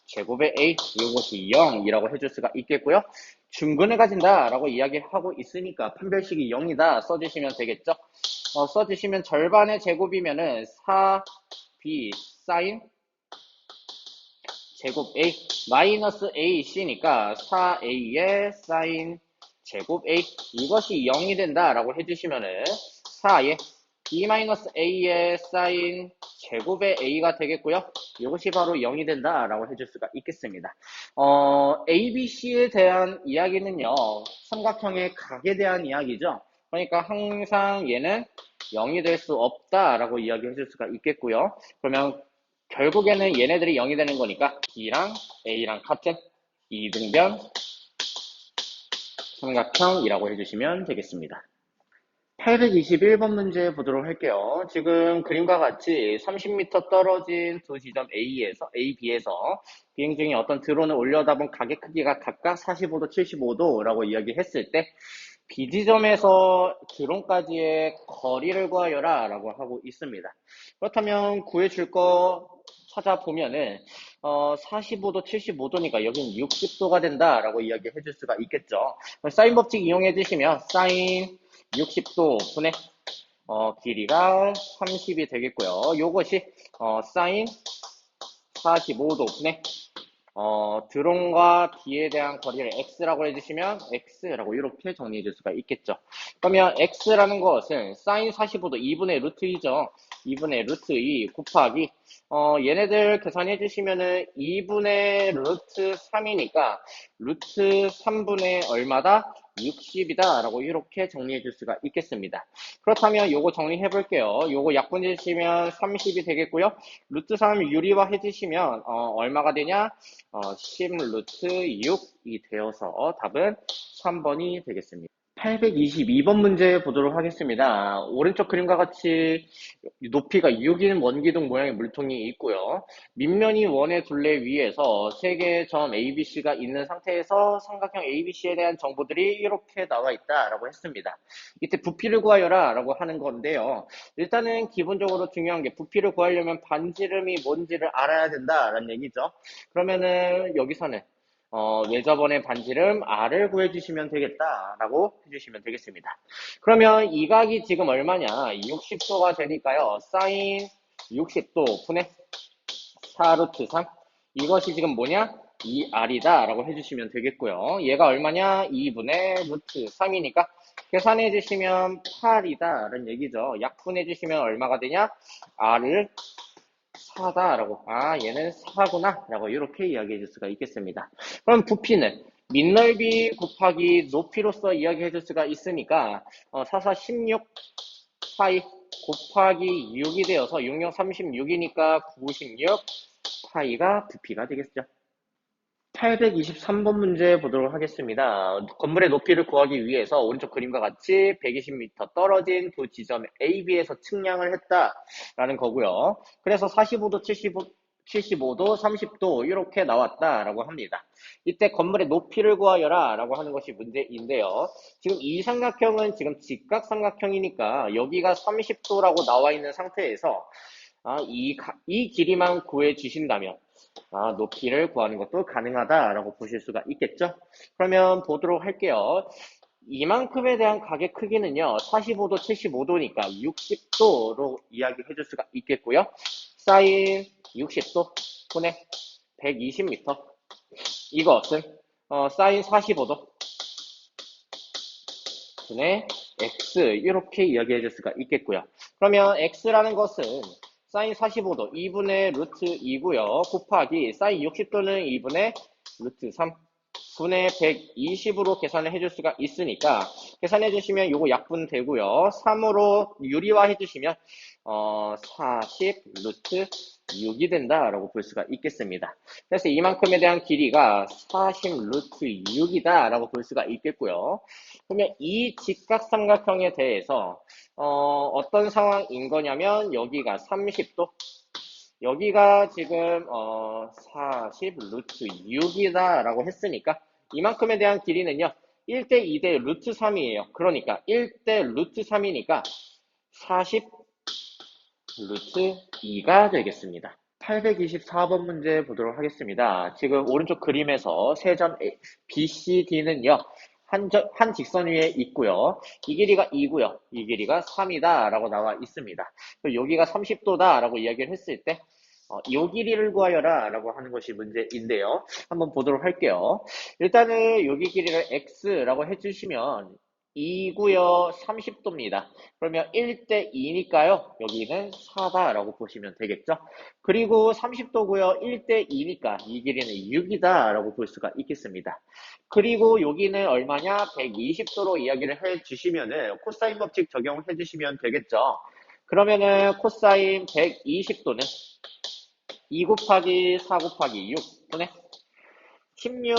제곱의 A 이것이 0이라고 해줄 수가 있겠고요. 중근을 가진다 라고 이야기하고 있으니까 판별식이 0이다 써주시면 되겠죠. 써주시면 절반의 제곱이면은 4B 사인 제곱 A 마이너스 AC니까 4A의 사인 제곱 A 이것이 0이 된다 라고 해주시면은 4의 B-A의 사인 제곱의 A가 되겠고요. 이것이 바로 0이 된다 라고 해줄 수가 있겠습니다. ABC에 대한 이야기는요. 삼각형의 각에 대한 이야기죠. 그러니까 항상 얘는 0이 될 수 없다 라고 이야기해 줄 수가 있겠고요. 그러면 결국에는 얘네들이 0이 되는 거니까 B랑 A랑 같은 이등변 삼각형이라고 해주시면 되겠습니다. 821번 문제 보도록 할게요. 지금 그림과 같이 30m 떨어진 두 지점 B에서 비행 중에 어떤 드론을 올려다본 각의 크기가 각각 45도, 75도라고 이야기했을 때 B지점에서 드론까지의 거리를 구하여라 라고 하고 있습니다. 그렇다면 구해줄 거 찾아보면은 45도, 75도니까 여기는 60도가 된다 라고 이야기해 줄 수가 있겠죠. 사인 법칙 이용해 주시면 사인 60도 분의 길이가 30이 되겠고요. 요것이 사인 45도 분의 드론과 D에 대한 거리를 X라고 해주시면 X라고 이렇게 정리해 줄 수가 있겠죠. 그러면 X라는 것은 사인 45도 2분의 루트 2죠. 2분의 루트 2 곱하기, 얘네들 계산해 주시면은 2분의 루트 3이니까 루트 3분의 얼마다? 60이다 라고 이렇게 정리해 줄 수가 있겠습니다. 그렇다면 요거 정리해 볼게요. 요거 약분해 주시면 30이 되겠고요. 루트 3 유리화 해주시면 얼마가 되냐? 10 루트 6이 되어서 답은 3번이 되겠습니다. 822번 문제 보도록 하겠습니다. 오른쪽 그림과 같이 높이가 6인 원기둥 모양의 물통이 있고요. 밑면이 원의 둘레 위에서 세 개의 점 ABC가 있는 상태에서 삼각형 ABC에 대한 정보들이 이렇게 나와 있다라고 했습니다. 이때 부피를 구하여라 라고 하는 건데요. 일단은 기본적으로 중요한 게 부피를 구하려면 반지름이 뭔지를 알아야 된다라는 얘기죠. 그러면은 여기서는 외접원의 반지름 R을 구해주시면 되겠다라고 해주시면 되겠습니다. 그러면 이 각이 지금 얼마냐? 60도가 되니까요. 사인 60도 분의 4루트 3. 이것이 지금 뭐냐? 2R이다 라고 해주시면 되겠고요. 얘가 얼마냐? 2분의 루트 3이니까 계산해 주시면 8이다 라는 얘기죠. 약분해 주시면 얼마가 되냐? R을 4다라고, 얘는 4구나 라고 이렇게 이야기해 줄 수가 있겠습니다. 그럼 부피는 밑넓이 곱하기 높이로서 이야기해 줄 수가 있으니까 4, 4, 16 파이 곱하기 6이 되어서 6, 6, 36이니까 96 파이가 부피가 되겠죠. 823번 문제 보도록 하겠습니다. 건물의 높이를 구하기 위해서 오른쪽 그림과 같이 120m 떨어진 두 지점 AB에서 측량을 했다라는 거고요. 그래서 45도, 75도, 30도 이렇게 나왔다라고 합니다. 이때 건물의 높이를 구하여라 라고 하는 것이 문제인데요. 지금 이 삼각형은 지금 직각삼각형이니까 여기가 30도라고 나와 있는 상태에서 이 길이만 구해 주신다면 높이를 구하는 것도 가능하다라고 보실 수가 있겠죠. 그러면 보도록 할게요. 이만큼에 대한 각의 크기는요, 45도, 75도니까 60도로 이야기해 줄 수가 있겠고요. 사인 60도 분의 120m. 이것은 사인 45도 분의 x 이렇게 이야기해 줄 수가 있겠고요. 그러면 x라는 것은 사인 45도 2분의 루트 2고요. 곱하기 사인 60도는 2분의 루트 3 분의 120으로 계산을 해줄 수가 있으니까 계산해 주시면 요거 약분 되고요. 3으로 유리화 해주시면 40 루트 6이 된다라고 볼 수가 있겠습니다. 그래서 이만큼에 대한 길이가 40 루트 6이다 라고 볼 수가 있겠고요. 그러면 이 직각삼각형에 대해서 어떤 상황인 거냐면 여기가 30도, 여기가 지금 40 루트 6이다 라고 했으니까 이만큼에 대한 길이는요 1대 2대 루트 3이에요. 그러니까 1대 루트 3이니까 40 루트 2가 되겠습니다. 824번 문제 보도록 하겠습니다. 지금 오른쪽 그림에서 세점 BCD는요 한 직선 위에 있고요. 이 길이가 2고요. 이 길이가 3이다 라고 나와 있습니다. 여기가 30도다 라고 이야기를 했을 때 이 길이를 구하여라 라고 하는 것이 문제인데요. 한번 보도록 할게요. 일단은 여기 길이를 x라고 해주시면 2고요 30도입니다. 그러면 1대 2니까요. 여기는 4다 라고 보시면 되겠죠. 그리고 30도고요 1대 2니까 이 길이는 6이다 라고 볼 수가 있겠습니다. 그리고 여기는 얼마냐? 120도로 이야기를 해주시면은 코사인 법칙 적용해 주시면 되겠죠. 그러면은 코사인 120도는 2 곱하기 4 곱하기 6 분의 16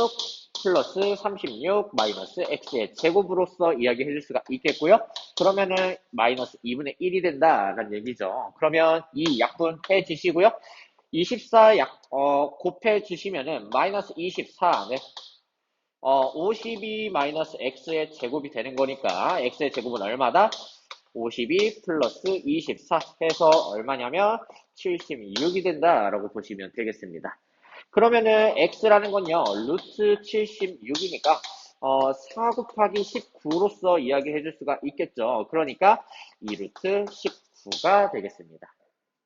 플러스 36 마이너스 x의 제곱으로서 이야기해 줄 수가 있겠고요. 그러면은 마이너스 2분의 1이 된다라는 얘기죠. 그러면 이 약분해 주시고요. 24 곱해 주시면은 마이너스 24, 네. 52 마이너스 x의 제곱이 되는 거니까 x의 제곱은 얼마다? 52 플러스 24 해서 얼마냐면 76이 된다라고 보시면 되겠습니다. 그러면은 x라는 건요 루트 76이니까 4 곱하기 19로서 이야기해 줄 수가 있겠죠. 그러니까 2 루트 19가 되겠습니다.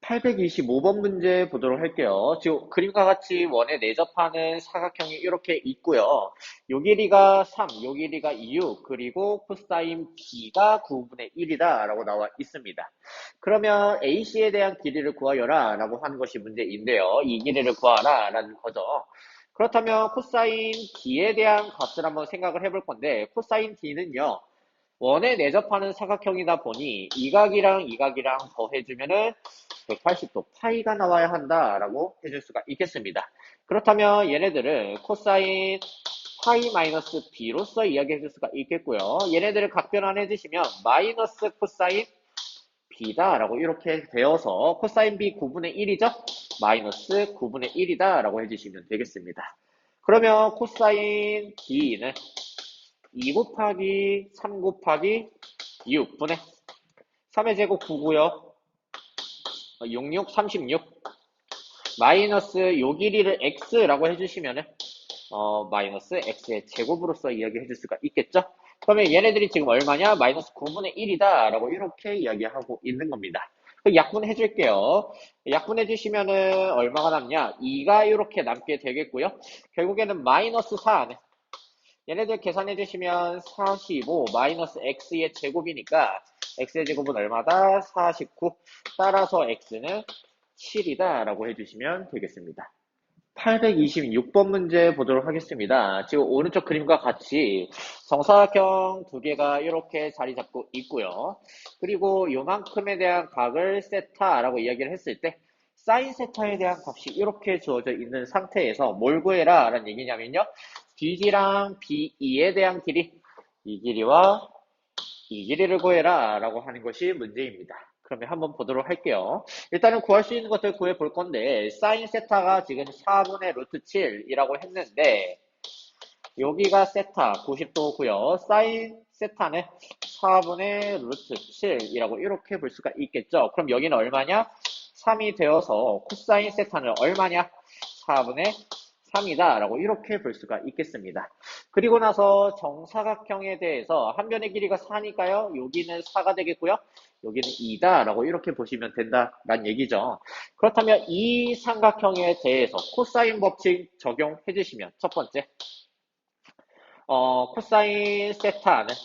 825번 문제 보도록 할게요. 지금 그림과 같이 원에 내접하는 사각형이 이렇게 있고요. 요 길이가 3, 요 길이가 6, 그리고 코사인 B가 9분의 1이다 라고 나와 있습니다. 그러면 AC에 대한 길이를 구하여라 라고 하는 것이 문제인데요. 이 길이를 구하라 라는 거죠. 그렇다면 코사인 D에 대한 값을 한번 생각을 해볼 건데, 코사인 D는요, 원에 내접하는 사각형이다 보니 이각이랑 이각이랑 더해주면은 180도 파이가 나와야 한다라고 해줄 수가 있겠습니다. 그렇다면 얘네들을 코사인 파이 마이너스 b로서 이야기해 줄 수가 있겠고요. 얘네들을 각변환해 주시면 마이너스 코사인 b다라고 이렇게 되어서 코사인 b 9분의 1이죠? 마이너스 9분의 1이다 라고 해주시면 되겠습니다. 그러면 코사인 b는 2 곱하기 3 곱하기 6분의 3의 제곱 9고요. 66, 36 마이너스 요 길이를 x라고 해주시면은 마이너스 x의 제곱으로서 이야기해 줄 수가 있겠죠? 그러면 얘네들이 지금 얼마냐? 마이너스 9분의 1이다 라고 이렇게 이야기하고 있는 겁니다. 약분해 줄게요. 약분해 주시면은 얼마가 남냐? 2가 이렇게 남게 되겠고요. 결국에는 마이너스 4 얘네들 계산해 주시면 45 마이너스 x의 제곱이니까 x의 제곱은 얼마다? 49 따라서 x는 7이다 라고 해주시면 되겠습니다. 826번 문제 보도록 하겠습니다. 지금 오른쪽 그림과 같이 정사각형 두 개가 이렇게 자리 잡고 있고요. 그리고 요만큼에 대한 각을 세타라고 이야기를 했을 때 사인 세타에 대한 값이 이렇게 주어져 있는 상태에서 뭘 구해라 라는 얘기냐면요. BD랑 BE에 대한 길이, 이 길이와 이 길이를 구해라 라고 하는 것이 문제입니다. 그러면 한번 보도록 할게요. 일단은 구할 수 있는 것들 구해 볼 건데 사인 세타가 지금 4분의 루트 7이라고 했는데 여기가 세타 90도고요. 사인 세타는 4분의 루트 7이라고 이렇게 볼 수가 있겠죠. 그럼 여기는 얼마냐? 3이 되어서 코사인 세타는 얼마냐? 4분의 3이다 라고 이렇게 볼 수가 있겠습니다. 그리고 나서 정사각형에 대해서 한 변의 길이가 4니까요. 여기는 4가 되겠고요. 여기는 2다 라고 이렇게 보시면 된다라는 얘기죠. 그렇다면 이 삼각형에 대해서 코사인 법칙 적용해 주시면 첫 번째 코사인 세타는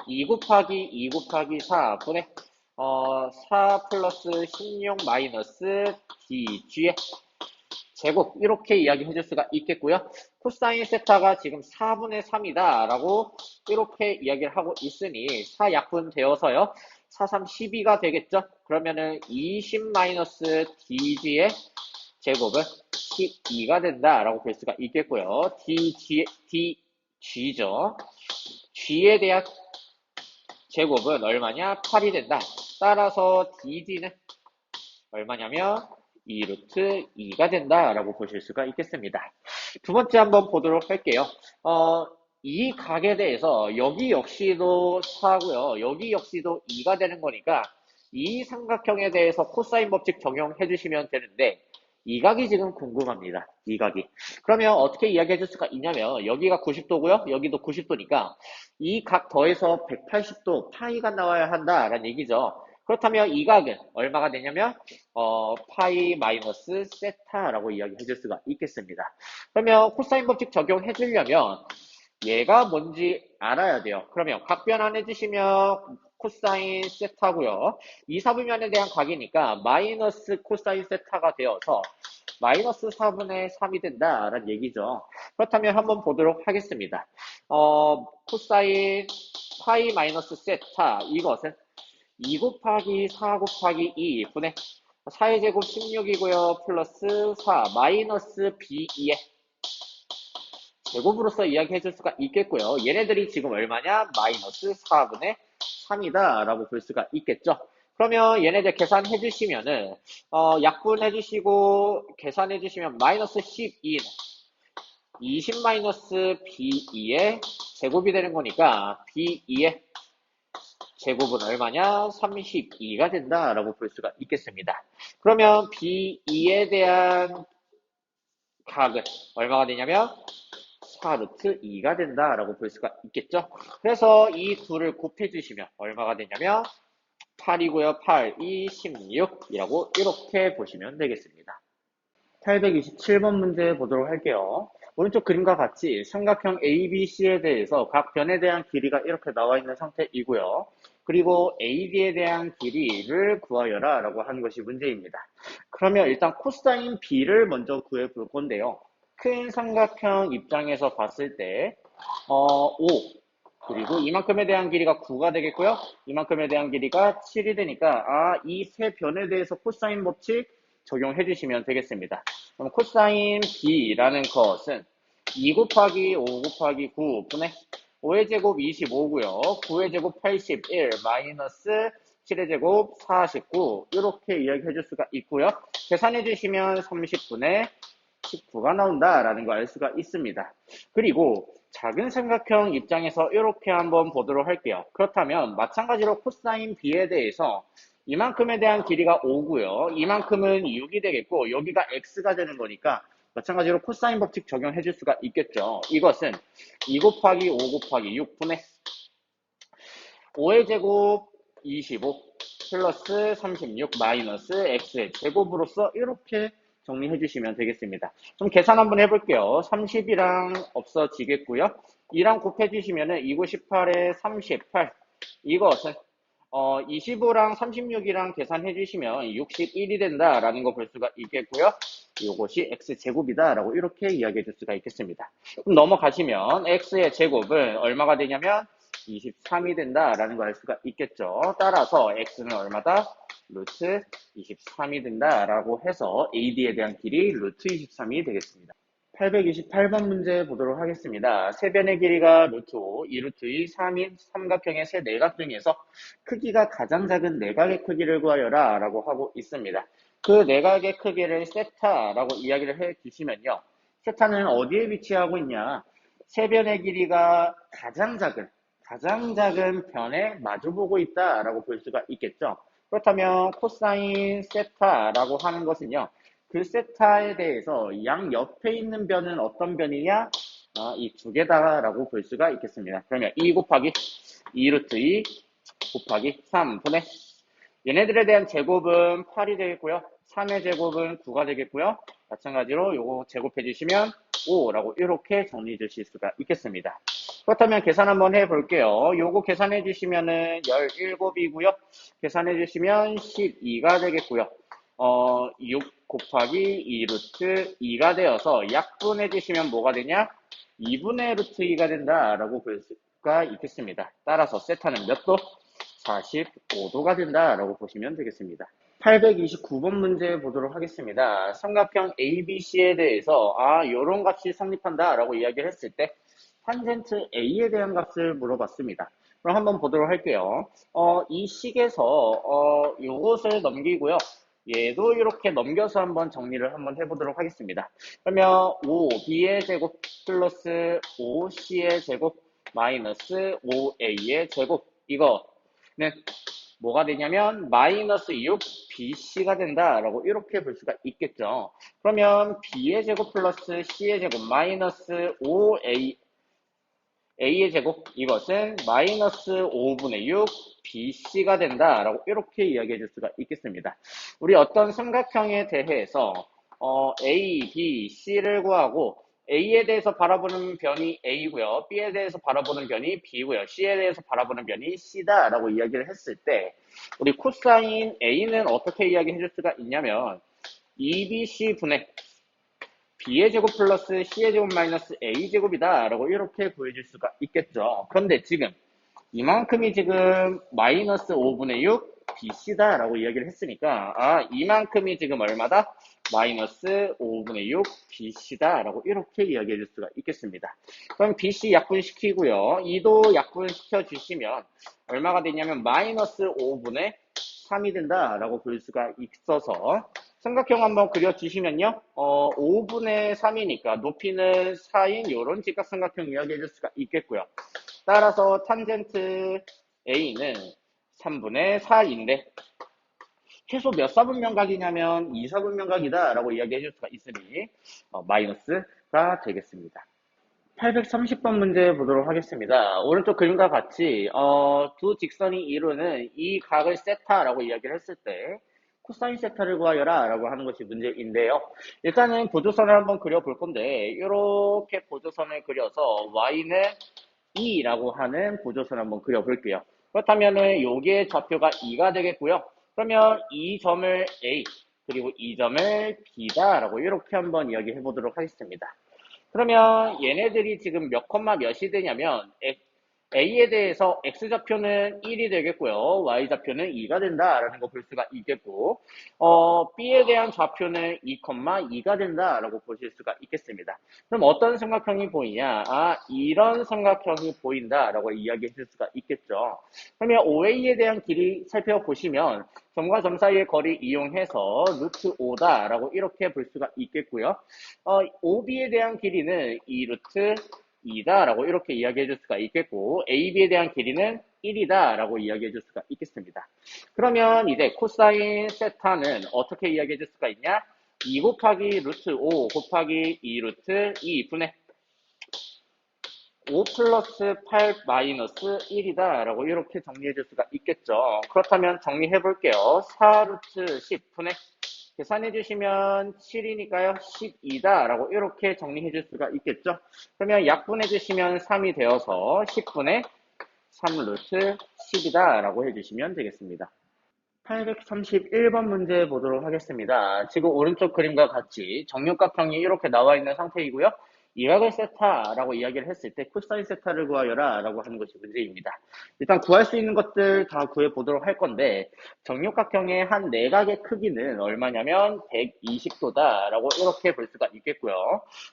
2 곱하기 2 곱하기 4분의 4 플러스 16 마이너스 dg의 제곱 이렇게 이야기해 줄 수가 있겠고요. 코사인 세타가 지금 4분의 3이다 라고 이렇게 이야기를 하고 있으니 4약분 되어서요. 4, 3, 12가 되겠죠. 그러면은 20 마이너스 dg의 제곱은 12가 된다 라고 볼 수가 있겠고요. dg죠. g에 대한 제곱은 얼마냐? 8이 된다. 따라서 dg는 얼마냐면 2루트 2가 된다라고 보실 수가 있겠습니다. 두 번째 한번 보도록 할게요. 이 각에 대해서 여기 역시도 4고요. 여기 역시도 2가 되는 거니까 이 삼각형에 대해서 코사인 법칙 적용해 주시면 되는데 이 각이 지금 궁금합니다. 이 각이. 그러면 어떻게 이야기해 줄 수가 있냐면 여기가 90도고요. 여기도 90도니까 이 각 더해서 180도 파이가 나와야 한다라는 얘기죠. 그렇다면 이 각은 얼마가 되냐면 파이 마이너스 세타라고 이야기해 줄 수가 있겠습니다. 그러면 코사인 법칙 적용해 주려면 얘가 뭔지 알아야 돼요. 그러면 각변환 해주시면 코사인 세타고요. 이사분면에 대한 각이니까 마이너스 코사인 세타가 되어서 마이너스 4분의 3이 된다라는 얘기죠. 그렇다면 한번 보도록 하겠습니다. 코사인 파이 마이너스 세타 이것은 2 곱하기 4 곱하기 2 분의 4의 제곱 16이고요. 플러스 4 마이너스 b2의 제곱으로서 이야기해 줄 수가 있겠고요. 얘네들이 지금 얼마냐? 마이너스 4분의 3이다 라고 볼 수가 있겠죠. 그러면 얘네들 계산해 주시면은 약분해 주시고 계산해 주시면 마이너스 12는 20 마이너스 b2의 제곱이 되는 거니까 b2의 제곱은 얼마냐? 32가 된다라고 볼 수가 있겠습니다. 그러면 b2에 대한 각은 얼마가 되냐면 4루트 2가 된다라고 볼 수가 있겠죠. 그래서 이 둘을 곱해 주시면 얼마가 되냐면 8이고요. 8, 2, 16이라고 이렇게 보시면 되겠습니다. 827번 문제 보도록 할게요. 오른쪽 그림과 같이 삼각형 ABC에 대해서 각 변에 대한 길이가 이렇게 나와 있는 상태이고요. 그리고 AD에 대한 길이를 구하여라 라고 하는 것이 문제입니다. 그러면 일단 코사인 B를 먼저 구해 볼 건데요. 큰 삼각형 입장에서 봤을 때 5, 그리고 이만큼에 대한 길이가 9가 되겠고요. 이만큼에 대한 길이가 7이 되니까 이 세 변에 대해서 코사인 법칙 적용해 주시면 되겠습니다. 그럼 코사인 B라는 것은 2 곱하기 5 곱하기 9분의 5의 제곱 25고요. 9의 제곱 81 마이너스 7의 제곱 49 이렇게 이야기해 줄 수가 있고요. 계산해 주시면 30분의 19가 나온다라는 걸 알 수가 있습니다. 그리고 작은 삼각형 입장에서 이렇게 한번 보도록 할게요. 그렇다면 마찬가지로 코사인 B에 대해서 이만큼에 대한 길이가 5고요. 이만큼은 6이 되겠고 여기가 X가 되는 거니까 마찬가지로 코사인 법칙 적용해 줄 수가 있겠죠. 이것은 2 곱하기 5 곱하기 6분의 5의 제곱 25 플러스 36 마이너스 X의 제곱으로서 이렇게 정리해 주시면 되겠습니다. 좀 계산 한번 해볼게요. 30이랑 없어지겠고요. 2랑 곱해 주시면 2, 9, 18에 38 이것은 25랑 36이랑 계산해 주시면 61이 된다라는 거 볼 수가 있겠고요. 이것이 x제곱이다라고 이렇게 이야기해 줄 수가 있겠습니다. 그럼 넘어가시면 x의 제곱은 얼마가 되냐면 23이 된다라는 걸 알 수가 있겠죠. 따라서 x는 얼마다? 루트 23이 된다라고 해서 AD에 대한 길이 루트 23이 되겠습니다. 828번 문제 보도록 하겠습니다. 세변의 길이가 루트 5, 2루트 2, 3인 삼각형의 세 내각 중에서 크기가 가장 작은 내각의 크기를 구하여라 라고 하고 있습니다. 그 내각의 크기를 세타라고 이야기를 해 주시면요. 세타는 어디에 위치하고 있냐? 세변의 길이가 가장 작은 변에 마주보고 있다라고 볼 수가 있겠죠. 그렇다면 코사인 세타라고 하는 것은요. 그 세타에 대해서 양 옆에 있는 변은 어떤 변이냐? 이 두 개다라고 볼 수가 있겠습니다. 그러면 2 곱하기 2루트 2 곱하기 3분의 얘네들에 대한 제곱은 8이 되겠고요. 3의 제곱은 9가 되겠고요. 마찬가지로 요거 제곱해 주시면 5라고 이렇게 정리해 주실 수가 있겠습니다. 그렇다면 계산 한번 해볼게요. 요거 계산해 주시면은 17이고요. 계산해 주시면 12가 되겠고요. 6 곱하기 2루트 2가 되어서 약분해 주시면 뭐가 되냐? 2분의 루트 2가 된다라고 볼 수가 있겠습니다. 따라서 세타는 몇 도? 45도가 된다라고 보시면 되겠습니다. 829번 문제 보도록 하겠습니다. 삼각형 ABC에 대해서 요런 값이 성립한다라고 이야기를 했을 때 탄젠트 A에 대한 값을 물어봤습니다. 그럼 한번 보도록 할게요. 이 식에서 요것을 넘기고요. 얘도 이렇게 넘겨서 한번 정리를 한번 해보도록 하겠습니다. 그러면 5B의 제곱 플러스 5C의 제곱 마이너스 5A의 제곱 이거는 뭐가 되냐면 마이너스 6BC가 된다라고 이렇게 볼 수가 있겠죠. 그러면 B의 제곱 플러스 C의 제곱 마이너스 5A의 제곱 이것은 마이너스 5분의 6 BC가 된다라고 이렇게 이야기해 줄 수가 있겠습니다. 우리 어떤 삼각형에 대해서 A, B, C를 구하고 A에 대해서 바라보는 변이 A고요. B에 대해서 바라보는 변이 B고요. C에 대해서 바라보는 변이 C다라고 이야기를 했을 때 우리 코사인 A는 어떻게 이야기해 줄 수가 있냐면 2BC 분의 B의 제곱 플러스 C의 제곱 마이너스 A 제곱이다 라고 이렇게 보여줄 수가 있겠죠. 그런데 지금 이만큼이 지금 마이너스 5분의 6 BC다 라고 이야기를 했으니까 이만큼이 지금 얼마다? 마이너스 5분의 6 BC다 라고 이렇게 이야기해 줄 수가 있겠습니다. 그럼 BC 약분시키고요. 2도 약분시켜 주시면 얼마가 되냐면 마이너스 5분의 3이 된다 라고 볼 수가 있어서 삼각형 한번 그려주시면요. 5분의 3이니까 높이는 4인 이런 직각삼각형 이야기해 줄 수가 있겠고요. 따라서 탄젠트 A는 3분의 4인데 최소 몇 사분면각이냐면 2사분면각이다 라고 이야기해 줄 수가 있으니 마이너스가 되겠습니다. 830번 문제 보도록 하겠습니다. 오른쪽 그림과 같이 두 직선이 이루는 이 각을 세타라고 이야기를 했을 때 코사인 세타를 구하여라 라고 하는 것이 문제인데요. 일단은 보조선을 한번 그려볼 건데 이렇게 보조선을 그려서 y는 2라고 하는 보조선 한번 그려볼게요. 그렇다면은 여기에 좌표가 2가 되겠고요. 그러면 이 점을 A 그리고 이 점을 B다라고 이렇게 한번 이야기해 보도록 하겠습니다. 그러면 얘네들이 지금 몇 콤마 몇이 되냐면 A에 대해서 X좌표는 1이 되겠고요. Y좌표는 2가 된다라는 거 볼 수가 있겠고 B에 대한 좌표는 2,2가 된다라고 보실 수가 있겠습니다. 그럼 어떤 삼각형이 보이냐? 이런 삼각형이 보인다라고 이야기해 줄 수가 있겠죠. 그러면 OA에 대한 길이 살펴보시면 점과 점 사이의 거리 이용해서 루트 5다라고 이렇게 볼 수가 있겠고요. OB에 대한 길이는 2 루트 2다라고 이렇게 이야기해 줄 수가 있겠고 AB에 대한 길이는 1이다라고 이야기해 줄 수가 있겠습니다. 그러면 이제 코사인 세타는 어떻게 이야기해 줄 수가 있냐? 2 곱하기 루트 5 곱하기 2 루트 2분의 5 플러스 8 마이너스 1이다 라고 이렇게 정리해 줄 수가 있겠죠. 그렇다면 정리해 볼게요. 4 루트 10분의 계산해 주시면 7이니까요 12다 라고 이렇게 정리해 줄 수가 있겠죠. 그러면 약분해 주시면 3이 되어서 10분의 3 루트 10이다 라고 해주시면 되겠습니다. 831번 문제 보도록 하겠습니다. 지금 오른쪽 그림과 같이 정육각형이 이렇게 나와 있는 상태이고요. 이 각을 세타라고 이야기를 했을 때 코사인 세타를 구하여라 라고 하는 것이 문제입니다. 일단 구할 수 있는 것들 다 구해보도록 할 건데 정육각형의 한 내각의 크기는 얼마냐면 120도다 라고 이렇게 볼 수가 있겠고요.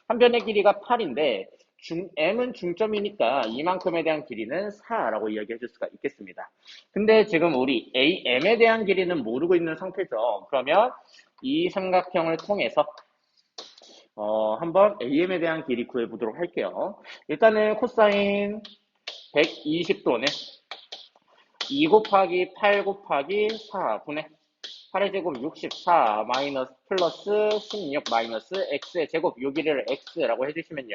한 변의 길이가 8인데 M은 중점이니까 이만큼에 대한 길이는 4라고 이야기해 줄 수가 있겠습니다. 근데 지금 우리 AM에 대한 길이는 모르고 있는 상태죠. 그러면 이 삼각형을 통해서 한번 AM에 대한 길이 구해보도록 할게요. 일단은 코사인 120도는 2 곱하기 8 곱하기 4분의 8의 제곱 64 마이너스 플러스 16 마이너스 x의 제곱 요 길이를 x라고 해주시면요.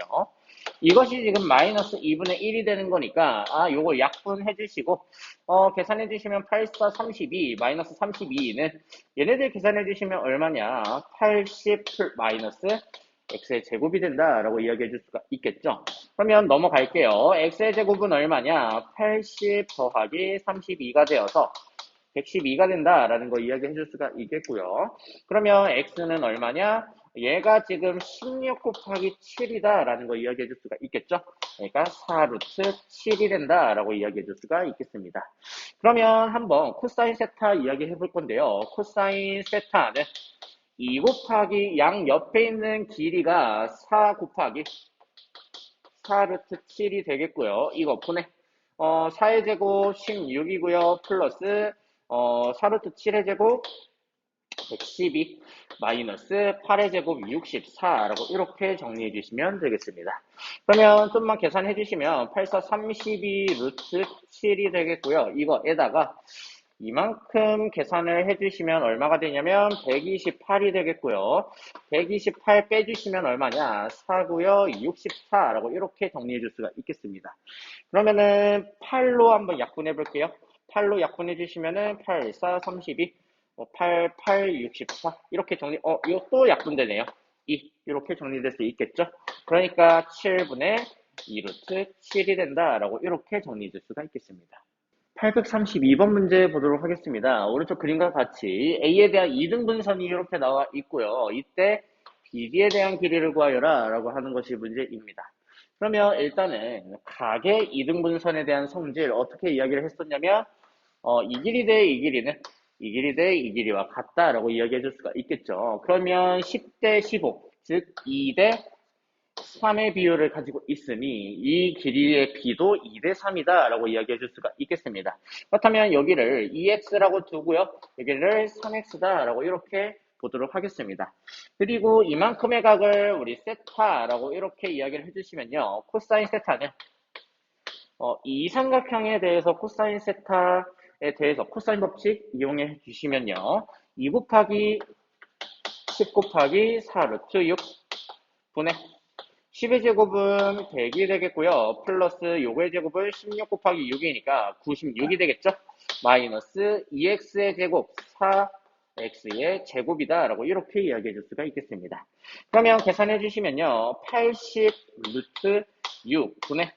이것이 지금 마이너스 2분의 1이 되는 거니까 요거 약분해 주시고 계산해 주시면 8, 4, 32 마이너스 32는 얘네들 계산해 주시면 얼마냐 80 마이너스 x의 제곱이 된다라고 이야기해 줄 수가 있겠죠. 그러면 넘어갈게요. x의 제곱은 얼마냐 80 더하기 32가 되어서 112가 된다라는 거 이야기해 줄 수가 있겠고요. 그러면 x는 얼마냐? 얘가 지금 16 곱하기 7이다라는 거 이야기해 줄 수가 있겠죠. 그러니까 4루트 7이 된다라고 이야기해 줄 수가 있겠습니다. 그러면 한번 코사인 세타 이야기해 볼 건데요. 코사인 세타는 2 곱하기 양 옆에 있는 길이가 4 곱하기 4루트 7이 되겠고요. 이거 분해 4의 제곱 16이고요. 플러스 4루트 7의 제곱 112 마이너스 8의 제곱 64라고 이렇게 정리해 주시면 되겠습니다. 그러면 좀만 계산해 주시면 8, 4, 32 루트 7이 되겠고요. 이거에다가 이만큼 계산을 해주시면 얼마가 되냐면 128이 되겠고요. 128 빼주시면 얼마냐? 4고요. 64라고 이렇게 정리해 줄 수가 있겠습니다. 그러면은 8로 한번 약분해 볼게요. 8로 약분해 주시면은 8, 4, 32, 8, 8, 64 이렇게 정리, 이거 또 약분되네요. 2 이렇게 정리될 수 있겠죠? 그러니까 7분의 2루트 7이 된다라고 이렇게 정리해 줄 수가 있겠습니다. 832번 문제 보도록 하겠습니다. 오른쪽 그림과 같이 A에 대한 이등분선이 이렇게 나와 있고요. 이때 BD에 대한 길이를 구하여라 라고 하는 것이 문제입니다. 그러면 일단은 각의 이등분선에 대한 성질 어떻게 이야기를 했었냐면 이 길이 대 이 길이는 이 길이 대 이 길이와 같다라고 이야기해 줄 수가 있겠죠. 그러면 10대 15, 즉 2대 3의 비율을 가지고 있으니 이 길이의 b도 2대 3이다 라고 이야기해 줄 수가 있겠습니다. 그렇다면 여기를 2x라고 두고요. 여기를 3x다 라고 이렇게 보도록 하겠습니다. 그리고 이만큼의 각을 우리 세타라고 이렇게 이야기를 해주시면요. 코사인 세타는 이 삼각형에 대해서 코사인 세타에 대해서 코사인 법칙 이용해 주시면요. 2 곱하기 10 곱하기 4 루트 6 분의 10의 제곱은 100이 되겠고요. 플러스 요거의 제곱은 16 곱하기 6이니까 96이 되겠죠? 마이너스 2x의 제곱 4x의 제곱이다 라고 이렇게 이야기해 줄 수가 있겠습니다. 그러면 계산해 주시면요. 80 루트 6 분의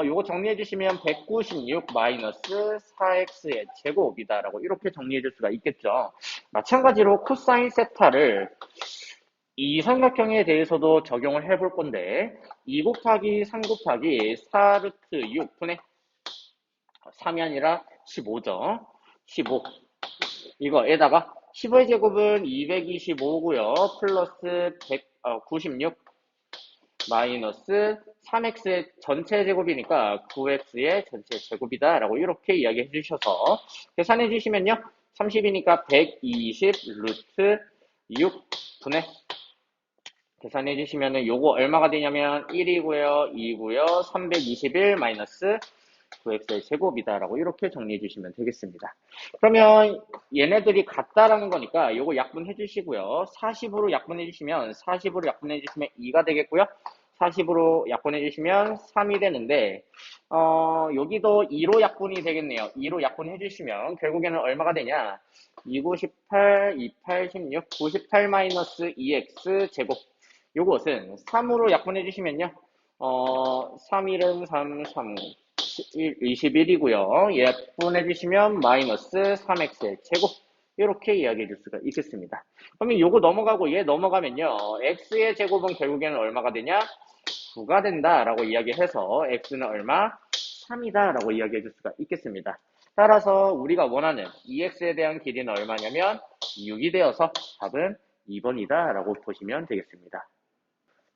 요거 정리해 주시면 196 마이너스 4x의 제곱이다 라고 이렇게 정리해 줄 수가 있겠죠. 마찬가지로 코사인 세타를 이 삼각형에 대해서도 적용을 해볼 건데 2 곱하기 3 곱하기 4 루트 6분의 3이 아니라 15죠. 15 이거에다가 15의 제곱은 225고요. 플러스 196 마이너스 3x의 전체 제곱이니까 9x의 전체 제곱이다 라고 이렇게 이야기해 주셔서 계산해 주시면요. 30이니까 120 루트 6분의 계산해 주시면은 요거 얼마가 되냐면 1이고요, 2고요, 321 마이너스 9x의 제곱이다라고 이렇게 정리해 주시면 되겠습니다. 그러면 얘네들이 같다라는 거니까 요거 약분해 주시고요. 40으로 약분해 주시면 40으로 약분해 주시면 2가 되겠고요. 40으로 약분해 주시면 3이 되는데 여기도 2로 약분이 되겠네요. 2로 약분해 주시면 결국에는 얼마가 되냐? 2, 9, 18, 28, 16, 98 마이너스 2x 제곱 요것은 3으로 약분해 주시면요. 3, 1은 3, 3, 21이고요. 약분해 주시면 마이너스 3x의 제곱 이렇게 이야기해 줄 수가 있겠습니다. 그러면 요거 넘어가고 얘 넘어가면요. x의 제곱은 결국에는 얼마가 되냐? 9가 된다라고 이야기해서 x는 얼마? 3이다 라고 이야기해 줄 수가 있겠습니다. 따라서 우리가 원하는 2x에 대한 길이는 얼마냐면 6이 되어서 답은 2번이다 라고 보시면 되겠습니다.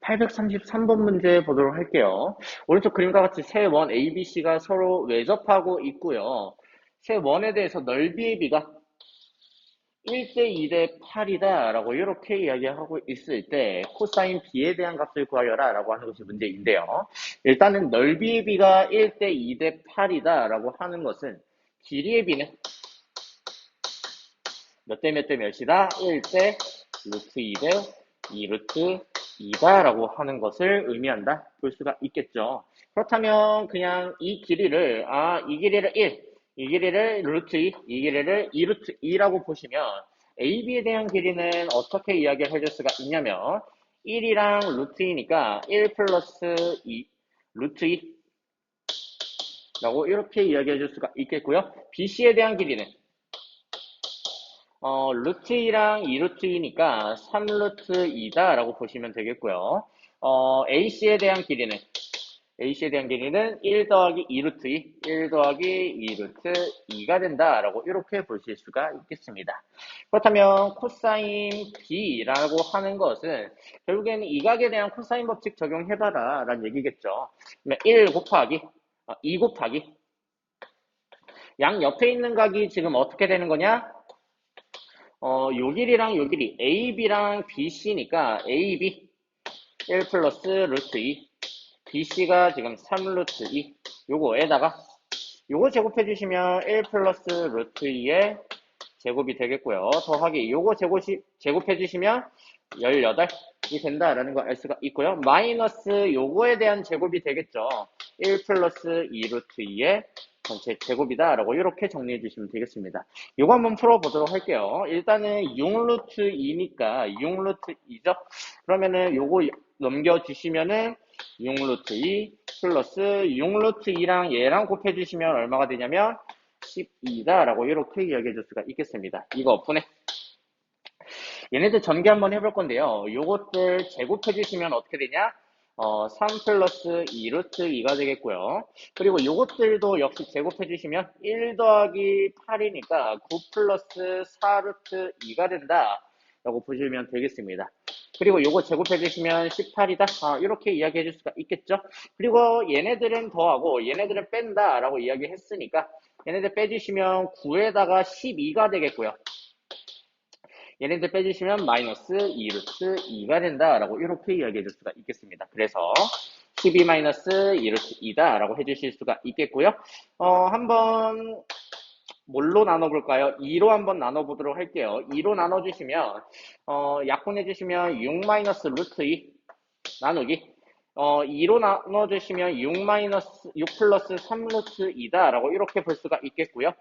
833번 문제 보도록 할게요. 오른쪽 그림과 같이 세 원 A, B, C가 서로 외접하고 있고요. 세 원에 대해서 넓이의 비가 1대 2대 8이다 라고 이렇게 이야기하고 있을 때 코사인 B에 대한 값을 구하여라 라고 하는 것이 문제인데요. 일단은 넓이의 비가 1대 2대 8이다 라고 하는 것은 길이의 비는 몇 대 몇 대 몇이다? 1대 루트 2대 2 루트 2다 라고 하는 것을 의미한다 볼 수가 있겠죠. 그렇다면 그냥 이 길이를 이 길이를 1, 이 길이를 루트 2, 이 길이를 2 루트 2라고 보시면 AB에 대한 길이는 어떻게 이야기를 해줄 수가 있냐면 1이랑 루트 2니까 1 플러스 2 루트 2 라고 이렇게 이야기해 줄 수가 있겠고요. BC에 대한 길이는 루트 2랑 2 루트 2니까 3 루트 2다 라고 보시면 되겠고요. AC에 대한 길이는 1 더하기 2 루트 2, 1 더하기 2 루트 2가 된다 라고 이렇게 보실 수가 있겠습니다. 그렇다면 코사인 B라고 하는 것은 결국에는 이 각에 대한 코사인 법칙 적용해봐라 라는 얘기겠죠. 1 곱하기 2 곱하기 양 옆에 있는 각이 지금 어떻게 되는 거냐? 요 길이랑 요 길이 AB랑 BC니까 AB 1 플러스 루트 2 BC가 지금 3 루트 2 요거에다가 요거 제곱해 주시면 1 플러스 루트 2의 제곱이 되겠고요. 더하기 요거 제곱해 주시면 18이 된다라는 걸 알 수가 있고요. 마이너스 요거에 대한 제곱이 되겠죠. 1 플러스 2 루트 2의 전체 제곱이다라고 이렇게 정리해 주시면 되겠습니다. 요거 한번 풀어보도록 할게요. 일단은 6 루트 2니까 6 루트 2죠. 그러면은 요거 넘겨주시면은 6 루트 2 플러스 6 루트 2랑 얘랑 곱해주시면 얼마가 되냐면 12다 라고 이렇게 이야기해 줄 수가 있겠습니다. 이거 분해 얘네들 전개 한번 해볼 건데요. 요것들 제곱해 주시면 어떻게 되냐? 3 플러스 2 루트 2가 되겠고요. 그리고 요것들도 역시 제곱해 주시면 1 더하기 8이니까 9 플러스 4 루트 2가 된다 라고 보시면 되겠습니다. 그리고 요거 제곱해 주시면 18이다 이렇게 이야기해 줄 수가 있겠죠. 그리고 얘네들은 더하고 얘네들은 뺀다 라고 이야기했으니까 얘네들 빼주시면 9에다가 12가 되겠고요. 얘네들 빼주시면 마이너스 2 루트 2가 된다라고 이렇게 이야기해 줄 수가 있겠습니다. 그래서 12 마이너스 2 루트 2다 라고 해주실 수가 있겠고요. 한번 뭘로 나눠볼까요? 2로 한번 나눠보도록 할게요. 2로 나눠주시면 약분해주시면 6 마이너스 루트 2 나누기 2로 나눠주시면 6 플러스 3 루트 2다 라고 이렇게 볼 수가 있겠고요.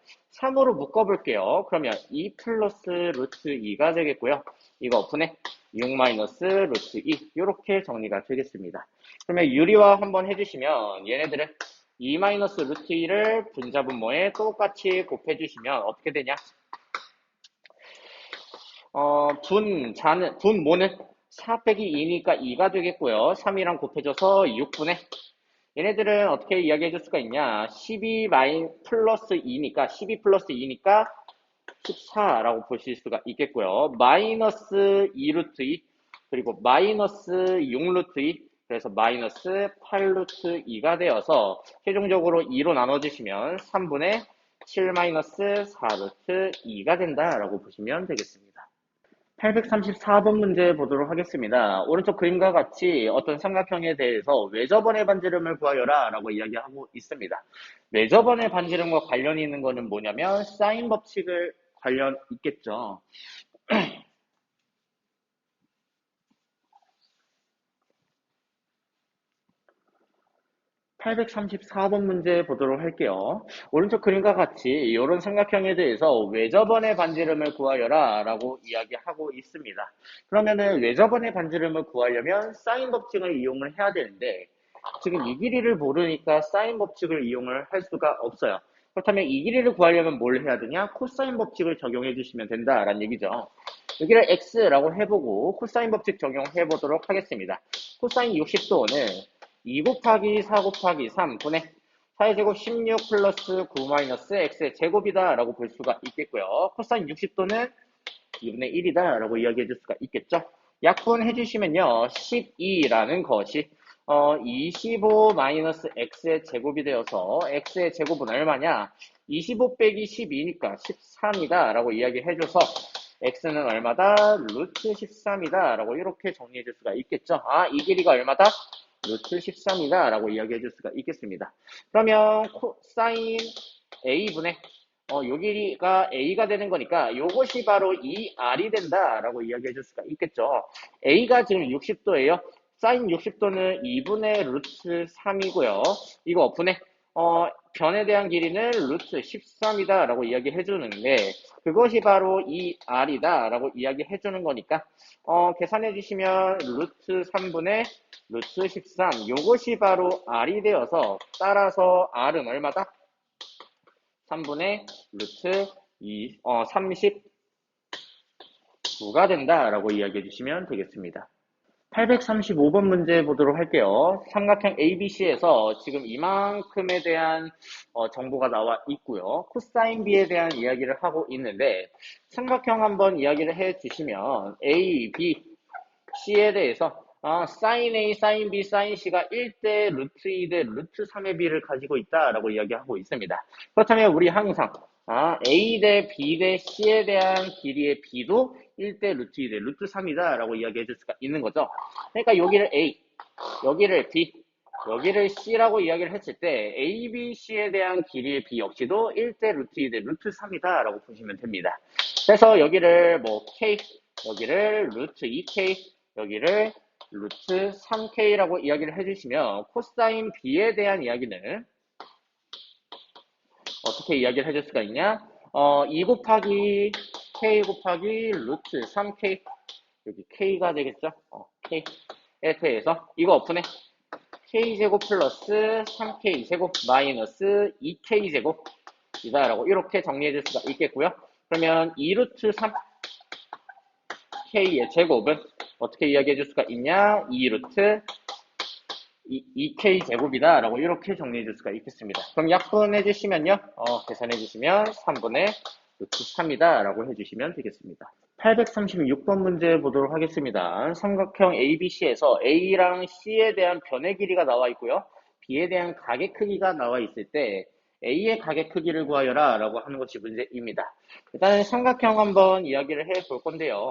3으로 묶어볼게요. 그러면 2 플러스 루트 2가 되겠고요. 이거 오픈해 6 마이너스 루트 2 이렇게 정리가 되겠습니다. 그러면 유리화 한번 해주시면 얘네들은 2 마이너스 루트 2를 분자분모에 똑같이 곱해주시면 어떻게 되냐? 분모는 4 빼기 2니까 2가 되겠고요. 3이랑 곱해줘서 6분의 얘네들은 어떻게 이야기해 줄 수가 있냐? 12 플러스 2니까 12 플러스 2니까 14라고 보실 수가 있겠고요. 마이너스 2 루트 2 그리고 마이너스 6 루트 2 그래서 마이너스 8 루트 2가 되어서 최종적으로 2로 나눠주시면 3분의 7 마이너스 4 루트 2가 된다라고 보시면 되겠습니다. 834번 문제 보도록 하겠습니다. 오른쪽 그림과 같이 어떤 삼각형에 대해서 외접원의 반지름을 구하여라 라고 이야기하고 있습니다. 외접원의 반지름과 관련이 있는 거는 뭐냐면 사인 법칙을 관련 있겠죠. 834번 문제 보도록 할게요. 오른쪽 그림과 같이 이런 삼각형에 대해서 외접원의 반지름을 구하여라 라고 이야기하고 있습니다. 그러면은 외접원의 반지름을 구하려면 사인 법칙을 이용을 해야 되는데 지금 이 길이를 모르니까 사인 법칙을 이용을 할 수가 없어요. 그렇다면 이 길이를 구하려면 뭘 해야 되냐? 코사인 법칙을 적용해 주시면 된다라는 얘기죠. 여기를 x라고 해보고 코사인 법칙 적용해 보도록 하겠습니다. 코사인 60도는 2 곱하기 4 곱하기 3분의 4의 제곱 16 플러스 9 마이너스 x의 제곱이다 라고 볼 수가 있겠고요. 코사인 60도는 2분의 1이다 라고 이야기해 줄 수가 있겠죠. 약분 해주시면요 12라는 것이 25 마이너스 x의 제곱이 되어서 x의 제곱은 얼마냐 25 빼기 12니까 13이다 라고 이야기해줘서 x는 얼마다? 루트 13이다 라고 이렇게 정리해 줄 수가 있겠죠. 이 길이가 얼마다? 루트 13이다 라고 이야기해 줄 수가 있겠습니다. 그러면 코사인 a분의 요 길이가 a가 되는 거니까 요것이 바로 2r이 된다 라고 이야기해 줄 수가 있겠죠. a가 지금 60도예요. 사인 60도는 2분의 루트 3이고요. 이거 오픈해 변에 대한 길이는 루트 13이다 라고 이야기해 주는데 그것이 바로 2r이다 라고 이야기해 주는 거니까 계산해 주시면 루트 3분의 루트 13 요것이 바로 r이 되어서 따라서 r은 얼마다? 3분의 루트 39가 된다라고 이야기해 주시면 되겠습니다. 835번 문제 보도록 할게요. 삼각형 ABC에서 지금 이만큼에 대한 정보가 나와 있고요. 코사인 B에 대한 이야기를 하고 있는데 삼각형 한번 이야기를 해 주시면 A, B, C에 대해서 사인 A, 사인 B, 사인 C가 1대 루트 2대 루트 3의 B를 가지고 있다라고 이야기하고 있습니다. 그렇다면 우리 항상 A 대 B 대 C에 대한 길이의 B도 1대 루트 2대 루트 3이다 라고 이야기해 줄 수가 있는 거죠. 그러니까 여기를 A, 여기를 B, 여기를 C라고 이야기를 했을 때 A, B, C에 대한 길이의 B 역시도 1대 루트 2대 루트 3이다 라고 보시면 됩니다. 그래서 여기를 뭐 K, 여기를 루트 2K, 여기를 루트 3K라고 이야기를 해주시면 코사인 B에 대한 이야기는 어떻게 이야기를 해줄 수가 있냐? 2 곱하기 K 곱하기 루트 3K 여기 K가 되겠죠? K에 대해서 이거 오픈해 K제곱 플러스 3K제곱 마이너스 2K제곱이다 라고 이렇게 정리해 줄 수가 있겠고요. 그러면 2루트 3K의 제곱은 어떻게 이야기해 줄 수가 있냐? 2루트 2K 제곱이다 라고 이렇게 정리해 줄 수가 있겠습니다. 그럼 약분해 주시면요 계산해 주시면 3분의 루트 3이다 라고 해주시면 되겠습니다. 836번 문제 보도록 하겠습니다. 삼각형 ABC에서 A랑 C에 대한 변의 길이가 나와 있고요. B에 대한 가계 크기가 나와 있을 때 A의 가계 크기를 구하여라 라고 하는 것이 문제입니다. 일단 삼각형 한번 이야기를 해 볼 건데요.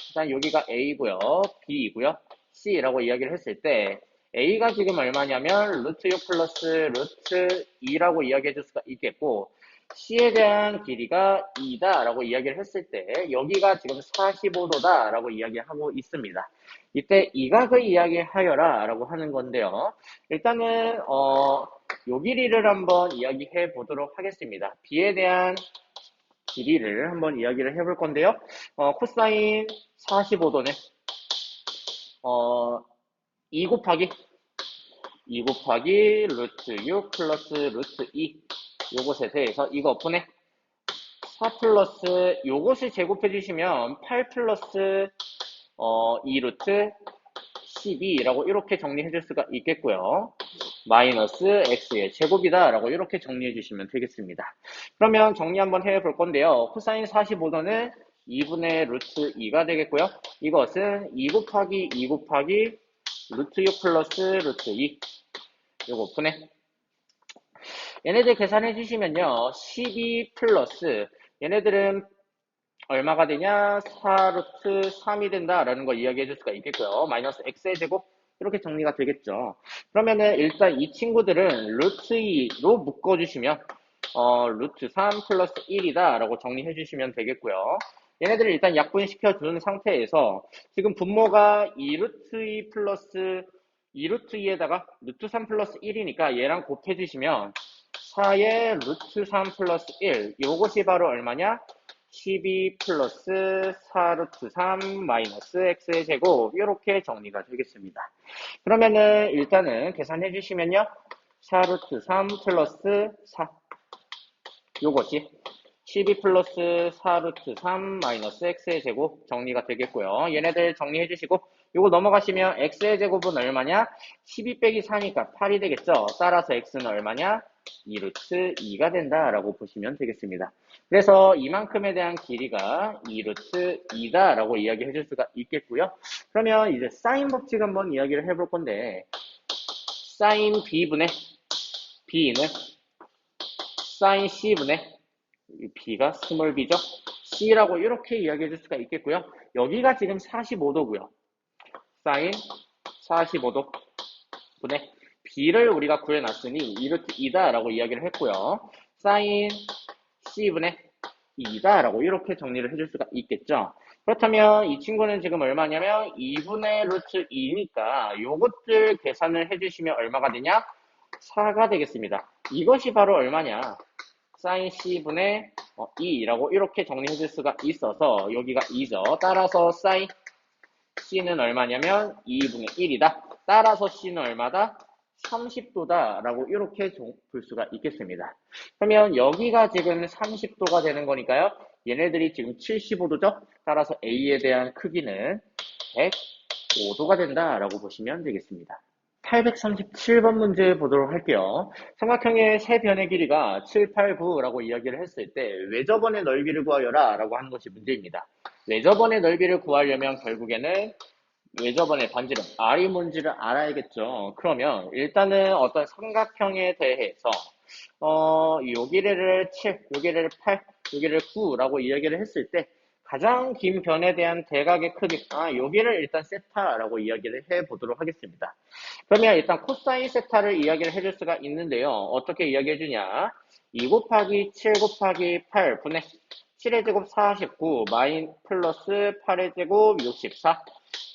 일단 여기가 A고요. B이고요. C라고 이야기를 했을 때 A가 지금 얼마냐면 루트 6 플러스 루트 2라고 이야기해 줄 수가 있겠고 C에 대한 길이가 2다 라고 이야기를 했을 때 여기가 지금 45도다 라고 이야기하고 있습니다. 이때 이 각을 이야기하여라 라고 하는 건데요. 일단은 요 길이를 한번 이야기해 보도록 하겠습니다. B에 대한 길이를 한번 이야기를 해볼 건데요. 코사인 45도는 2 곱하기 2 곱하기 루트 6 플러스 루트 2 요것에 대해서 이거 분의 4 플러스 요것을 제곱해 주시면 8 플러스 2 루트 12라고 이렇게 정리해 줄 수가 있겠고요. 마이너스 x의 제곱이다 라고 이렇게 정리해 주시면 되겠습니다. 그러면 정리 한번 해 볼 건데요. 코사인 45도는 2분의 루트 2가 되겠고요. 이것은 2 곱하기 2 곱하기 루트 6 플러스 루트 2 요거 분의 얘네들 계산해 주시면요. 12 플러스 얘네들은 얼마가 되냐? 4 루트 3이 된다라는 걸 이야기해 줄 수가 있겠고요. 마이너스 x의 제곱 이렇게 정리가 되겠죠. 그러면은 일단 이 친구들은 루트 2로 묶어주시면 루트 3 플러스 1이다 라고 정리해 주시면 되겠고요. 얘네들을 일단 약분시켜 준 상태에서 지금 분모가 2 루트 2 플러스 2 루트 2에다가 루트 3 플러스 1이니까 얘랑 곱해 주시면 4의 루트 3 플러스 1 요것이 바로 얼마냐? 12 플러스 4 루트 3 마이너스 x의 제곱 이렇게 정리가 되겠습니다. 그러면은 일단은 계산해 주시면요. 4 루트 3 플러스 4 요것이 12 플러스 4 루트 3 마이너스 x의 제곱 정리가 되겠고요. 얘네들 정리해 주시고 요거 넘어가시면 x의 제곱은 얼마냐? 12 빼기 4니까 8이 되겠죠. 따라서 x는 얼마냐? 2 루트 2가 된다라고 보시면 되겠습니다. 그래서 이만큼에 대한 길이가 2 루트 2다 라고 이야기해 줄 수가 있겠고요. 그러면 이제 사인 법칙 한번 이야기를 해볼 건데 사인 b분의 b는 사인 c분의 b가 스몰 b죠. c라고 이렇게 이야기해 줄 수가 있겠고요. 여기가 지금 45도고요. 사인 45도 분의 b를 우리가 구해놨으니 2루트 2다 라고 이야기를 했고요. 사인 c분의 2다 라고 이렇게 정리를 해줄 수가 있겠죠. 그렇다면 이 친구는 지금 얼마냐면 2분의 루트 2니까 요것들 계산을 해주시면 얼마가 되냐? 4가 되겠습니다. 이것이 바로 얼마냐? 사인 c분의 2라고 이렇게 정리해 줄 수가 있어서 여기가 2죠. 따라서 사인 c는 얼마냐면 2분의 1이다. 따라서 c는 얼마다? 30도다 라고 이렇게 볼 수가 있겠습니다. 그러면 여기가 지금 30도가 되는 거니까요. 얘네들이 지금 75도죠. 따라서 A에 대한 크기는 105도가 된다 라고 보시면 되겠습니다. 837번 문제 보도록 할게요. 삼각형의 세 변의 길이가 7, 8, 9라고 이야기를 했을 때 외접원의 넓이를 구하여라 라고 하는 것이 문제입니다. 외접원의 넓이를 구하려면 결국에는 외접원의 반지름 R이 뭔지를 알아야겠죠. 그러면 일단은 어떤 삼각형에 대해서 요 길이를 7, 요 길이를 8, 요 길이를 9라고 이야기를 했을 때 가장 긴 변에 대한 대각의 크기, 여기를 일단 세타라고 이야기를 해보도록 하겠습니다. 그러면 일단 코사인 세타를 이야기를 해줄 수가 있는데요. 어떻게 이야기해주냐? 2 곱하기 7 곱하기 8 분의 7의 제곱 49 플러스 8의 제곱 64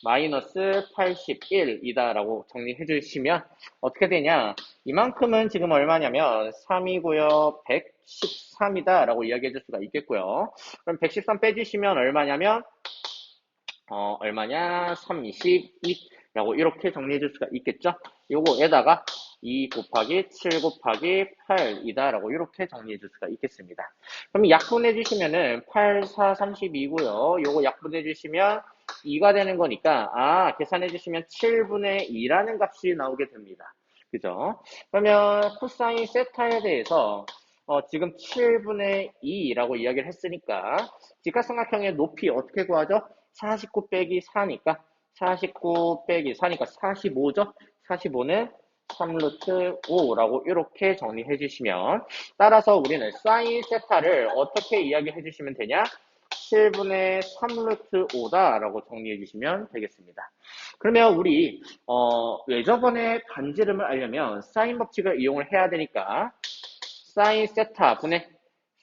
마이너스 81이다 라고 정리해 주시면 어떻게 되냐? 이만큼은 지금 얼마냐면 3이고요. 113이다 라고 이야기해 줄 수가 있겠고요. 그럼 113 빼주시면 얼마냐면 얼마냐? 32라고 이렇게 정리해 줄 수가 있겠죠? 요거에다가 2 곱하기 7 곱하기 8이다 라고 이렇게 정리해 줄 수가 있겠습니다. 그럼 약분해 주시면은 8, 4, 32고요. 요거 약분해 주시면 2가 되는 거니까 계산해 주시면 7분의 2라는 값이 나오게 됩니다. 그죠? 그러면 코사인 세타에 대해서 지금 7분의 2라고 이야기를 했으니까 직각삼각형의 높이 어떻게 구하죠? 49 빼기 4니까 49 빼기 4니까 45죠? 45는 3루트 5라고 이렇게 정리해 주시면 따라서 우리는 사인 세타를 어떻게 이야기해 주시면 되냐? 7분의 3루트 5다 라고 정리해 주시면 되겠습니다. 그러면 우리 외접원의 반지름을 알려면 사인 법칙을 이용을 해야 되니까 사인 세타 분의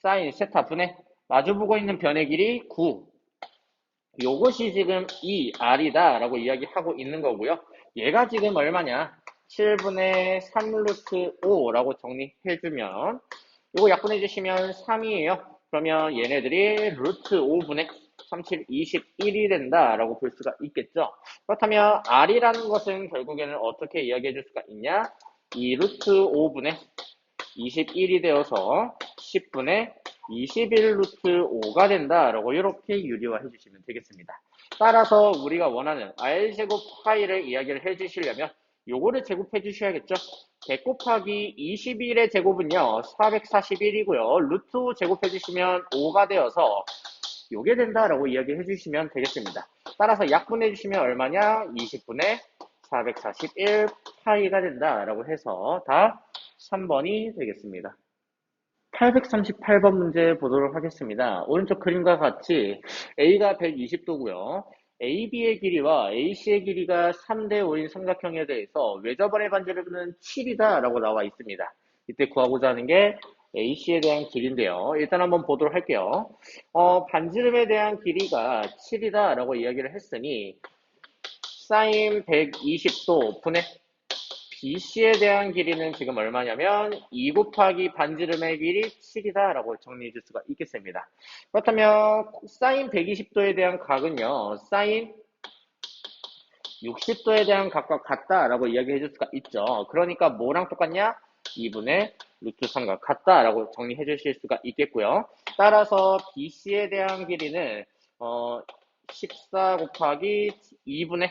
사인 세타 분의 마주보고 있는 변의 길이 9. 요것이 지금 2R이다 라고 이야기하고 있는 거고요. 얘가 지금 얼마냐? 7분의 3 루트 5라고 정리해주면 요거 약분해주시면 3이에요. 그러면 얘네들이 루트 5분의 37, 21이 된다 라고 볼 수가 있겠죠. 그렇다면 R이라는 것은 결국에는 어떻게 이야기해줄 수가 있냐? 이 루트 5분의 21이 되어서 10분의 21 루트 5가 된다라고 이렇게 유리화해 주시면 되겠습니다. 따라서 우리가 원하는 R제곱 파이를 이야기를 해 주시려면 요거를 제곱해 주셔야겠죠. 100 곱하기 21의 제곱은요 441이고요. 루트 5 제곱해 주시면 5가 되어서 요게 된다라고 이야기해 주시면 되겠습니다. 따라서 약분해 주시면 얼마냐? 20분의 441 파이가 된다라고 해서 다 3번이 되겠습니다. 838번 문제 보도록 하겠습니다. 오른쪽 그림과 같이 A가 120도고요. AB의 길이와 AC의 길이가 3대 5인 삼각형에 대해서 외접원의 반지름은 7이다 라고 나와 있습니다. 이때 구하고자 하는 게 AC에 대한 길인데요. 일단 한번 보도록 할게요. 반지름에 대한 길이가 7이다 라고 이야기를 했으니 사인 120도 분의 BC에 대한 길이는 지금 얼마냐면 2 곱하기 반지름의 길이 7이다 라고 정리해 줄 수가 있겠습니다. 그렇다면 사인 120도에 대한 각은요. 사인 60도에 대한 각과 같다 라고 이야기해 줄 수가 있죠. 그러니까 뭐랑 똑같냐? 2분의 루트 3과 같다 라고 정리해 주실 수가 있겠고요. 따라서 BC에 대한 길이는 14 곱하기 2분의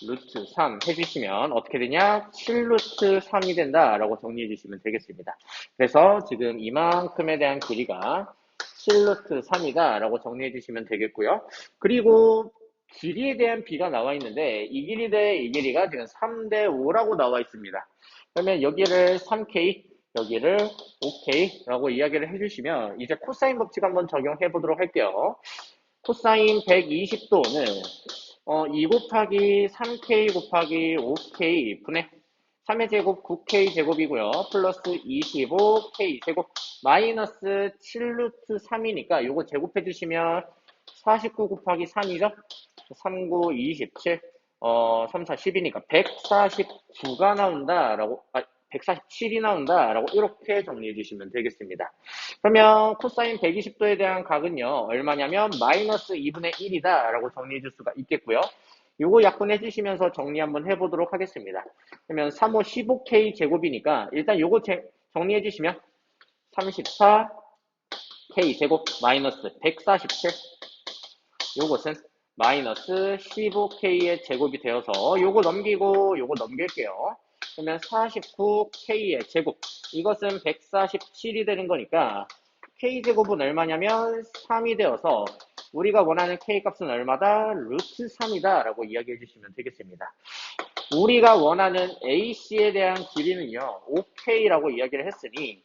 루트 3 해주시면 어떻게 되냐? 7 루트 3이 된다라고 정리해 주시면 되겠습니다. 그래서 지금 이만큼에 대한 길이가 7 루트 3이다 라고 정리해 주시면 되겠고요. 그리고 길이에 대한 비가 나와 있는데 이 길이 대 이 길이가 지금 3대 5라고 나와 있습니다. 그러면 여기를 3K, 여기를 5K 라고 이야기를 해주시면 이제 코사인 법칙 한번 적용해 보도록 할게요. 코사인 120도는 2 곱하기 3K 곱하기 5K 분의 3의 제곱 9K 제곱이고요. 플러스 25K 제곱 마이너스 7 루트 3이니까 요거 제곱해 주시면 49 곱하기 3이죠. 3, 9, 27, 3, 4, 10이니까 149가 나온다라고, 147이 나온다라고 이렇게 정리해 주시면 되겠습니다. 그러면 코사인 120도에 대한 각은요, 얼마냐면 마이너스 2분의 1이다 라고 정리해 줄 수가 있겠고요. 요거 약분해 주시면서 정리 한번 해보도록 하겠습니다. 그러면 3, 5, 15K 제곱이니까 일단 요거 정리해 주시면 34K 제곱 마이너스 147 요것은 마이너스 15K의 제곱이 되어서 요거 넘기고 요거 넘길게요. 그러면 49K의 제곱 이것은 147이 되는 거니까 K제곱은 얼마냐면 3이 되어서 우리가 원하는 K값은 얼마다? 루트 3이다 라고 이야기해 주시면 되겠습니다. 우리가 원하는 AC에 대한 길이는요 5K라고 이야기를 했으니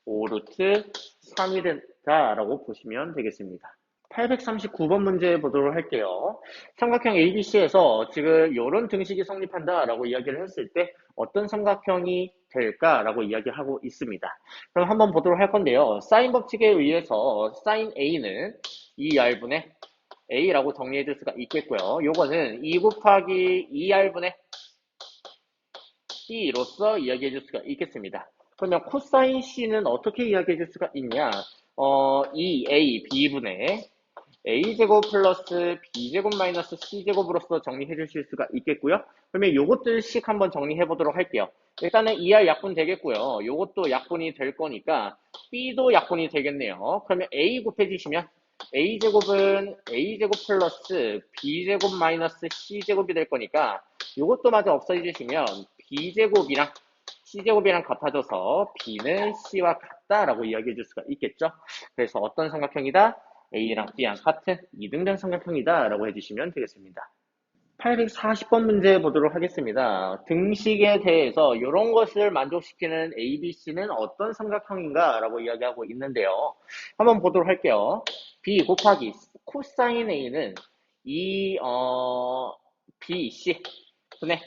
5루트 3이 된다 라고 보시면 되겠습니다. 839번 문제 보도록 할게요. 삼각형 ABC에서 지금 이런 등식이 성립한다 라고 이야기를 했을 때 어떤 삼각형이 될까 라고 이야기하고 있습니다. 그럼 한번 보도록 할 건데요. 사인 법칙에 의해서 사인 A는 2R분의 A라고 정리해 줄 수가 있겠고요. 요거는 2 곱하기 2R분의 C로서 이야기해 줄 수가 있겠습니다. 그러면 코사인 C는 어떻게 이야기해 줄 수가 있냐? 2A B분의 A제곱 플러스 B제곱 마이너스 C제곱으로서 정리해 주실 수가 있겠고요. 그러면 요것들씩 한번 정리해 보도록 할게요. 일단은 2R 약분 되겠고요. 요것도 약분이 될 거니까 B도 약분이 되겠네요. 그러면 A 곱해 주시면 A제곱은 A제곱 플러스 B제곱 마이너스 C제곱이 될 거니까 요것도 마저 없애 주시면 B제곱이랑 C제곱이랑 같아져서 B는 C와 같다라고 이야기해 줄 수가 있겠죠. 그래서 어떤 삼각형이다? A랑 B랑 같은 이등변 삼각형이다 라고 해주시면 되겠습니다. 840번 문제 보도록 하겠습니다. 등식에 대해서 이런 것을 만족시키는 ABC는 어떤 삼각형인가 라고 이야기하고 있는데요. 한번 보도록 할게요. B 곱하기 코사인 A는 BC 분의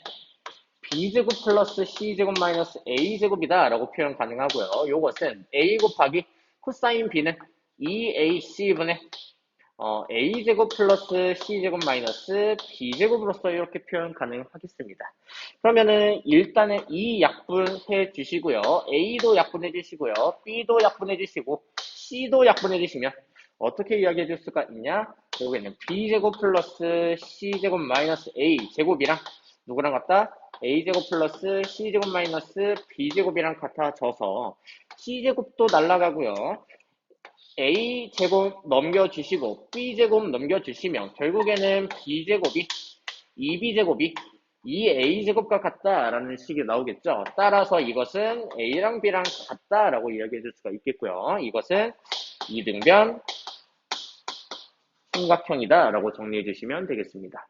B제곱 플러스 C제곱 마이너스 A제곱이다 라고 표현 가능하고요. 이것은 A 곱하기 코사인 B는 2AC분의 A제곱 플러스 C제곱 마이너스 B제곱으로서 이렇게 표현 가능하겠습니다. 그러면은 일단은 이 약분해 주시고요. A도 약분해 주시고요. B도 약분해 주시고 C도 약분해 주시면 어떻게 이야기해 줄 수가 있냐? 여기는 B제곱 플러스 C제곱 마이너스 A제곱이랑 누구랑 같다? A제곱 플러스 C제곱 마이너스 B제곱이랑 같아져서 C제곱도 날라가고요. A제곱 넘겨주시고 B제곱 넘겨주시면 결국에는 B제곱이 2B제곱이 2A제곱과 같다라는 식이 나오겠죠. 따라서 이것은 A랑 B랑 같다라고 이야기해 줄 수가 있겠고요. 이것은 이등변 삼각형이다라고 정리해 주시면 되겠습니다.